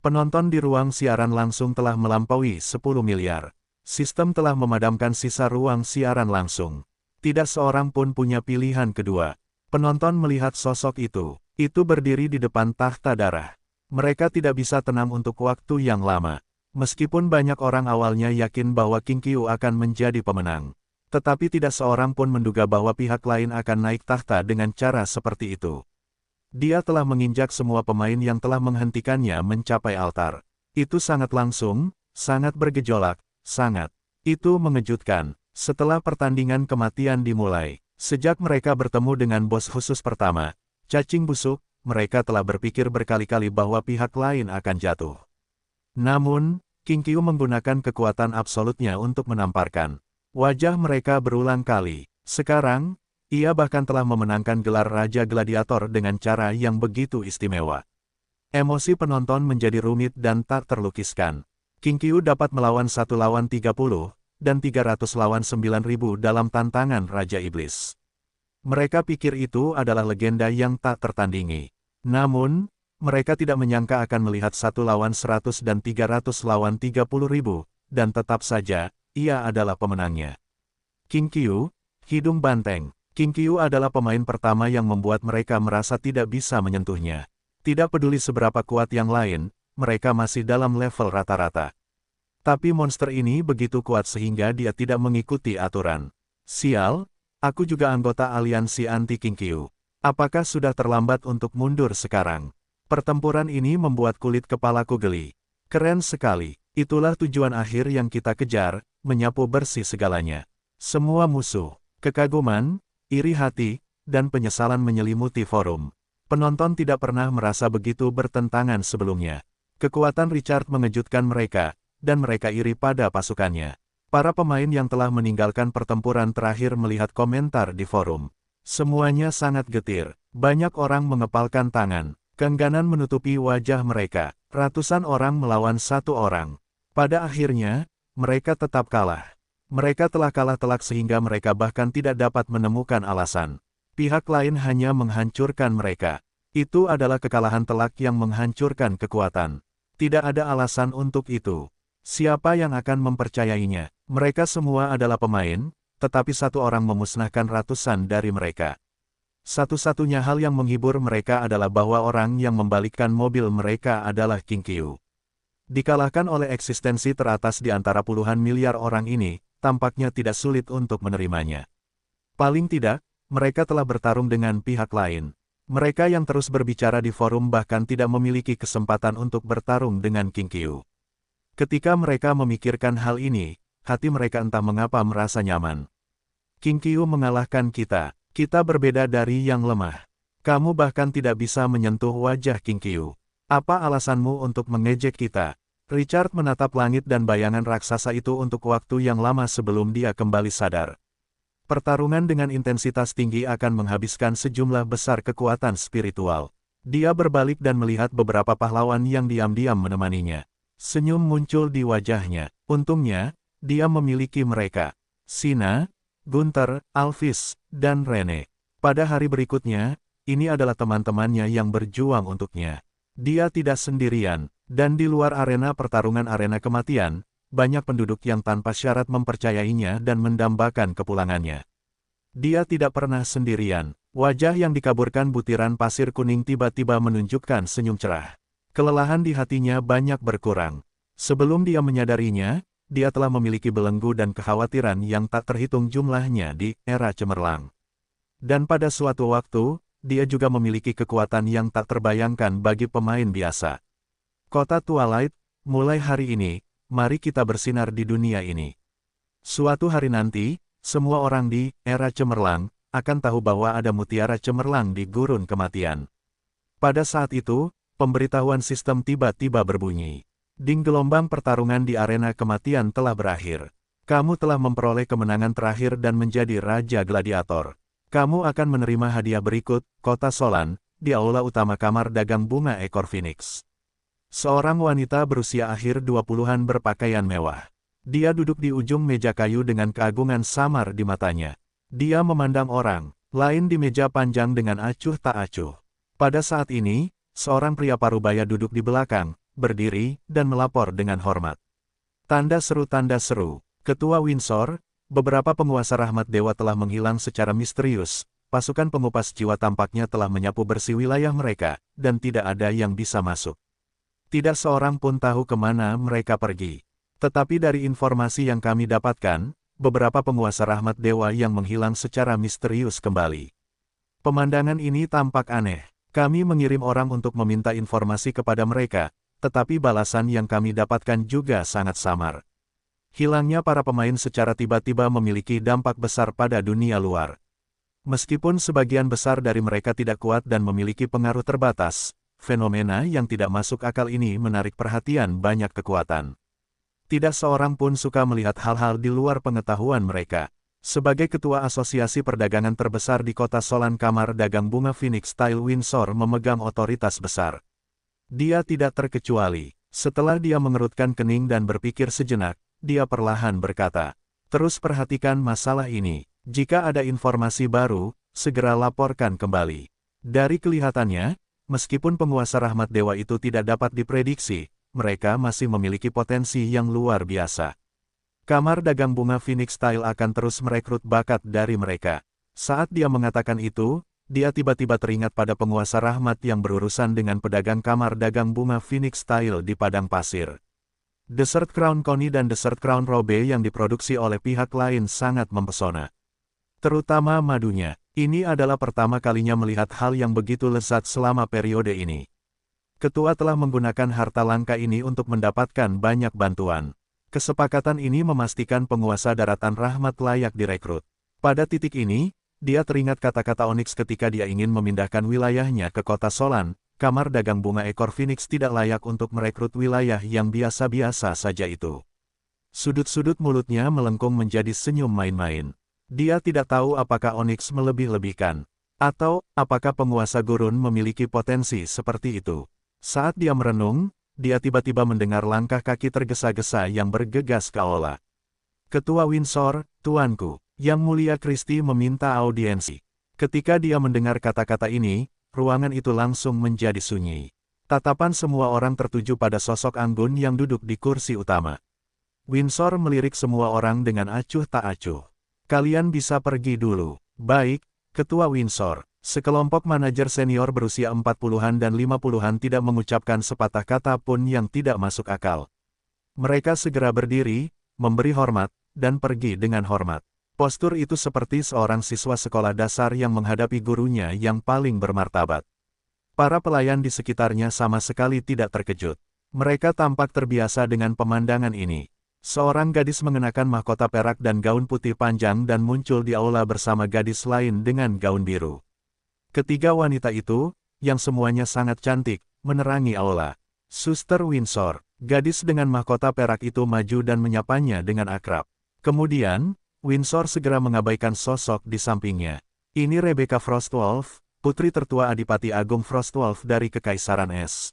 Penonton di ruang siaran langsung telah melampaui 10 miliar. Sistem telah memadamkan sisa ruang siaran langsung. Tidak seorang pun punya pilihan kedua. Penonton melihat sosok itu. Itu berdiri di depan takhta darah. Mereka tidak bisa tenang untuk waktu yang lama. Meskipun banyak orang awalnya yakin bahwa King Qiu akan menjadi pemenang. Tetapi tidak seorang pun menduga bahwa pihak lain akan naik takhta dengan cara seperti itu. Dia telah menginjak semua pemain yang telah menghentikannya mencapai altar. Itu sangat langsung, sangat bergejolak. Sangat. Itu mengejutkan. Setelah pertandingan kematian dimulai, sejak mereka bertemu dengan bos khusus pertama, cacing busuk, mereka telah berpikir berkali-kali bahwa pihak lain akan jatuh. Namun, King Qiu menggunakan kekuatan absolutnya untuk menamparkan wajah mereka berulang kali. Sekarang, ia bahkan telah memenangkan gelar Raja Gladiator dengan cara yang begitu istimewa. Emosi penonton menjadi rumit dan tak terlukiskan. King Qiu dapat melawan 1 lawan 30, dan 300 lawan 9.000 dalam tantangan Raja Iblis. Mereka pikir itu adalah legenda yang tak tertandingi. Namun, mereka tidak menyangka akan melihat 1 lawan 100 dan 300 lawan 30.000, dan tetap saja, ia adalah pemenangnya. King Qiu, hidung banteng. King Qiu adalah pemain pertama yang membuat mereka merasa tidak bisa menyentuhnya. Tidak peduli seberapa kuat yang lain, mereka masih dalam level rata-rata. Tapi monster ini begitu kuat sehingga dia tidak mengikuti aturan. Sial, Aku juga anggota aliansi anti-Kinkyu. Apakah sudah terlambat untuk mundur sekarang? Pertempuran ini membuat kulit kepalaku geli. Keren sekali. Itulah tujuan akhir yang kita kejar, menyapu bersih segalanya. Semua musuh, kekaguman, iri hati, dan penyesalan menyelimuti forum. Penonton tidak pernah merasa begitu bertentangan sebelumnya. Kekuatan Richard mengejutkan mereka, dan mereka iri pada pasukannya. Para pemain yang telah meninggalkan pertempuran terakhir melihat komentar di forum. Semuanya sangat getir. Banyak orang mengepalkan tangan. Keengganan menutupi wajah mereka. Ratusan orang melawan satu orang. Pada akhirnya, mereka tetap kalah. Mereka telah kalah telak sehingga mereka bahkan tidak dapat menemukan alasan. Pihak lain hanya menghancurkan mereka. Itu adalah kekalahan telak yang menghancurkan kekuatan. Tidak ada alasan untuk itu. Siapa yang akan mempercayainya? Mereka semua adalah pemain, tetapi satu orang memusnahkan ratusan dari mereka. Satu-satunya hal yang menghibur mereka adalah bahwa orang yang membalikkan mobil mereka adalah Kinkyu. Dikalahkan oleh eksistensi teratas di antara puluhan miliar orang ini, tampaknya tidak sulit untuk menerimanya. Paling tidak, mereka telah bertarung dengan pihak lain. Mereka yang terus berbicara di forum bahkan tidak memiliki kesempatan untuk bertarung dengan Kinkyu. Ketika mereka memikirkan hal ini, hati mereka entah mengapa merasa nyaman. Kinkyu mengalahkan kita. Kita berbeda dari yang lemah. Kamu bahkan tidak bisa menyentuh wajah Kinkyu. Apa alasanmu untuk mengejek kita? Richard menatap langit dan bayangan raksasa itu untuk waktu yang lama sebelum dia kembali sadar. Pertarungan dengan intensitas tinggi akan menghabiskan sejumlah besar kekuatan spiritual. Dia berbalik dan melihat beberapa pahlawan yang diam-diam menemaninya. Senyum muncul di wajahnya. Untungnya, dia memiliki mereka. Sina, Gunther, Alphys, dan Rene. Pada hari berikutnya, ini adalah teman-temannya yang berjuang untuknya. Dia tidak sendirian, dan di luar arena pertarungan arena kematian, banyak penduduk yang tanpa syarat mempercayainya dan mendambakan kepulangannya. Dia tidak pernah sendirian. Wajah yang dikaburkan butiran pasir kuning tiba-tiba menunjukkan senyum cerah. Kelelahan di hatinya banyak berkurang. Sebelum dia menyadarinya, dia telah memiliki belenggu dan kekhawatiran yang tak terhitung jumlahnya di era cemerlang. Dan pada suatu waktu, dia juga memiliki kekuatan yang tak terbayangkan bagi pemain biasa. Kota Twilight, mulai hari ini, mari kita bersinar di dunia ini. Suatu hari nanti, semua orang di era cemerlang akan tahu bahwa ada mutiara cemerlang di gurun kematian. Pada saat itu, pemberitahuan sistem tiba-tiba berbunyi. Ding, gelombang pertarungan di arena kematian telah berakhir. Kamu telah memperoleh kemenangan terakhir dan menjadi Raja Gladiator. Kamu akan menerima hadiah berikut, Kota Solan, di aula utama kamar dagang bunga ekor Phoenix. Seorang wanita berusia akhir 20-an berpakaian mewah. Dia duduk di ujung meja kayu dengan keagungan samar di matanya. Dia memandang orang lain di meja panjang dengan acuh tak acuh. Pada saat ini, seorang pria parubaya duduk di belakang, berdiri, dan melapor dengan hormat. Tanda seru, Ketua Windsor, beberapa penguasa rahmat dewa telah menghilang secara misterius. Pasukan pengupas jiwa tampaknya telah menyapu bersih wilayah mereka, dan tidak ada yang bisa masuk. Tidak seorang pun tahu kemana mereka pergi. Tetapi dari informasi yang kami dapatkan, beberapa penguasa rahmat dewa yang menghilang secara misterius kembali. Pemandangan ini tampak aneh. Kami mengirim orang untuk meminta informasi kepada mereka, tetapi balasan yang kami dapatkan juga sangat samar. Hilangnya para pemain secara tiba-tiba memiliki dampak besar pada dunia luar. Meskipun sebagian besar dari mereka tidak kuat dan memiliki pengaruh terbatas, fenomena yang tidak masuk akal ini menarik perhatian banyak kekuatan. Tidak seorang pun suka melihat hal-hal di luar pengetahuan mereka. Sebagai ketua asosiasi perdagangan terbesar di kota Solan, kamar dagang bunga Phoenix Style Windsor memegang otoritas besar. Dia tidak terkecuali. Setelah dia mengerutkan kening dan berpikir sejenak, dia perlahan berkata, "Terus perhatikan masalah ini. Jika ada informasi baru, segera laporkan kembali." Dari kelihatannya, meskipun penguasa rahmat dewa itu tidak dapat diprediksi, mereka masih memiliki potensi yang luar biasa. Kamar dagang bunga Phoenix Style akan terus merekrut bakat dari mereka. Saat dia mengatakan itu, dia tiba-tiba teringat pada penguasa rahmat yang berurusan dengan pedagang kamar dagang bunga Phoenix Style di padang pasir. Desert Crown Coney dan Desert Crown Robe yang diproduksi oleh pihak lain sangat mempesona. Terutama madunya. Ini adalah pertama kalinya melihat hal yang begitu lezat selama periode ini. Ketua telah menggunakan harta langka ini untuk mendapatkan banyak bantuan. Kesepakatan ini memastikan penguasa daratan rahmat layak direkrut. Pada titik ini, dia teringat kata-kata Onyx ketika dia ingin memindahkan wilayahnya ke kota Solan. Kamar dagang bunga ekor Phoenix tidak layak untuk merekrut wilayah yang biasa-biasa saja itu. Sudut-sudut mulutnya melengkung menjadi senyum main-main. Dia tidak tahu apakah Onyx melebih-lebihkan, atau apakah penguasa gurun memiliki potensi seperti itu. Saat dia merenung, dia tiba-tiba mendengar langkah kaki tergesa-gesa yang bergegas ke aula. Ketua Windsor, tuanku, Yang Mulia Christie meminta audiensi. Ketika dia mendengar kata-kata ini, ruangan itu langsung menjadi sunyi. Tatapan semua orang tertuju pada sosok anggun yang duduk di kursi utama. Windsor melirik semua orang dengan acuh tak acuh. Kalian bisa pergi dulu. Baik, Ketua Windsor. Sekelompok manajer senior berusia 40-an dan 50-an tidak mengucapkan sepatah kata pun yang tidak masuk akal. Mereka segera berdiri, memberi hormat, dan pergi dengan hormat. Postur itu seperti seorang siswa sekolah dasar yang menghadapi gurunya yang paling bermartabat. Para pelayan di sekitarnya sama sekali tidak terkejut. Mereka tampak terbiasa dengan pemandangan ini. Seorang gadis mengenakan mahkota perak dan gaun putih panjang dan muncul di aula bersama gadis lain dengan gaun biru. Ketiga wanita itu, yang semuanya sangat cantik, menerangi aula. Suster Windsor, gadis dengan mahkota perak itu maju dan menyapanya dengan akrab. Kemudian, Windsor segera mengabaikan sosok di sampingnya. Ini Rebecca Frostwolf, putri tertua Adipati Agung Frostwolf dari Kekaisaran Es.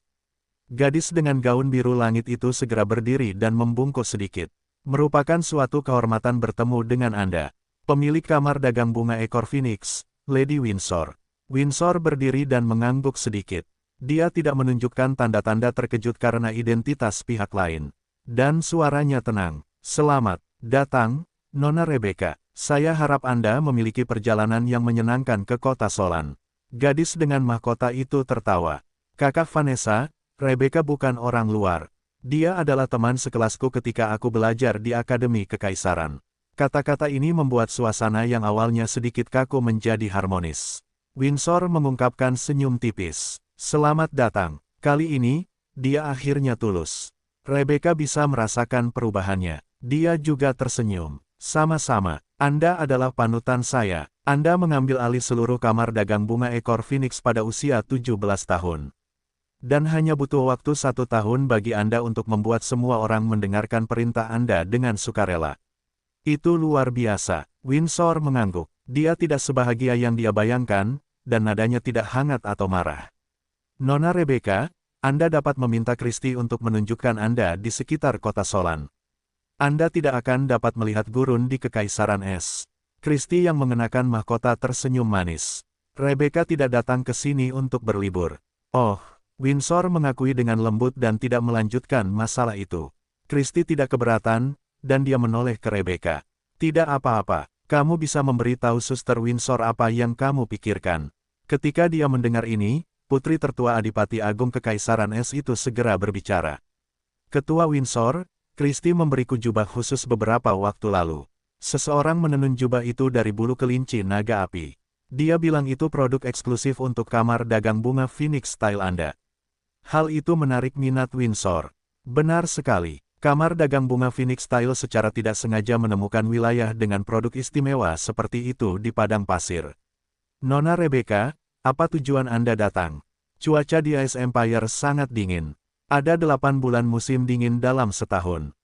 Gadis dengan gaun biru langit itu segera berdiri dan membungkuk sedikit. Merupakan suatu kehormatan bertemu dengan Anda. Pemilik kamar dagang bunga ekor Phoenix, Lady Windsor. Windsor berdiri dan mengangguk sedikit. Dia tidak menunjukkan tanda-tanda terkejut karena identitas pihak lain. Dan suaranya tenang. Selamat datang, Nona Rebecca. Saya harap Anda memiliki perjalanan yang menyenangkan ke kota Solan. Gadis dengan mahkota itu tertawa. Kakak Vanessa, Rebecca bukan orang luar. Dia adalah teman sekelasku ketika aku belajar di Akademi Kekaisaran. Kata-kata ini membuat suasana yang awalnya sedikit kaku menjadi harmonis. Windsor mengungkapkan senyum tipis. Selamat datang. Kali ini, dia akhirnya tulus. Rebecca bisa merasakan perubahannya. Dia juga tersenyum. Sama-sama, Anda adalah panutan saya. Anda mengambil alih seluruh kamar dagang bunga ekor Phoenix pada usia 17 tahun. Dan hanya butuh waktu 1 tahun bagi Anda untuk membuat semua orang mendengarkan perintah Anda dengan sukarela. Itu luar biasa. Windsor mengangguk. Dia tidak sebahagia yang dia bayangkan, dan nadanya tidak hangat atau marah. Nona Rebecca, Anda dapat meminta Christie untuk menunjukkan Anda di sekitar kota Solan. Anda tidak akan dapat melihat gurun di Kekaisaran Es. Christie yang mengenakan mahkota tersenyum manis. Rebecca tidak datang ke sini untuk berlibur. Oh. Windsor mengakui dengan lembut dan tidak melanjutkan masalah itu. Christie tidak keberatan, dan dia menoleh ke Rebecca. Tidak apa-apa, kamu bisa memberitahu Suster Windsor apa yang kamu pikirkan. Ketika dia mendengar ini, putri tertua Adipati Agung Kekaisaran Es itu segera berbicara. Ketua Windsor, Christie memberiku jubah khusus beberapa waktu lalu. Seseorang menenun jubah itu dari bulu kelinci naga api. Dia bilang itu produk eksklusif untuk kamar dagang bunga Phoenix Style Anda. Hal itu menarik minat Windsor. Benar sekali, kamar dagang bunga Phoenix Style secara tidak sengaja menemukan wilayah dengan produk istimewa seperti itu di padang pasir. Nona Rebecca, apa tujuan Anda datang? Cuaca di Ice Empire sangat dingin. Ada 8 bulan musim dingin dalam setahun.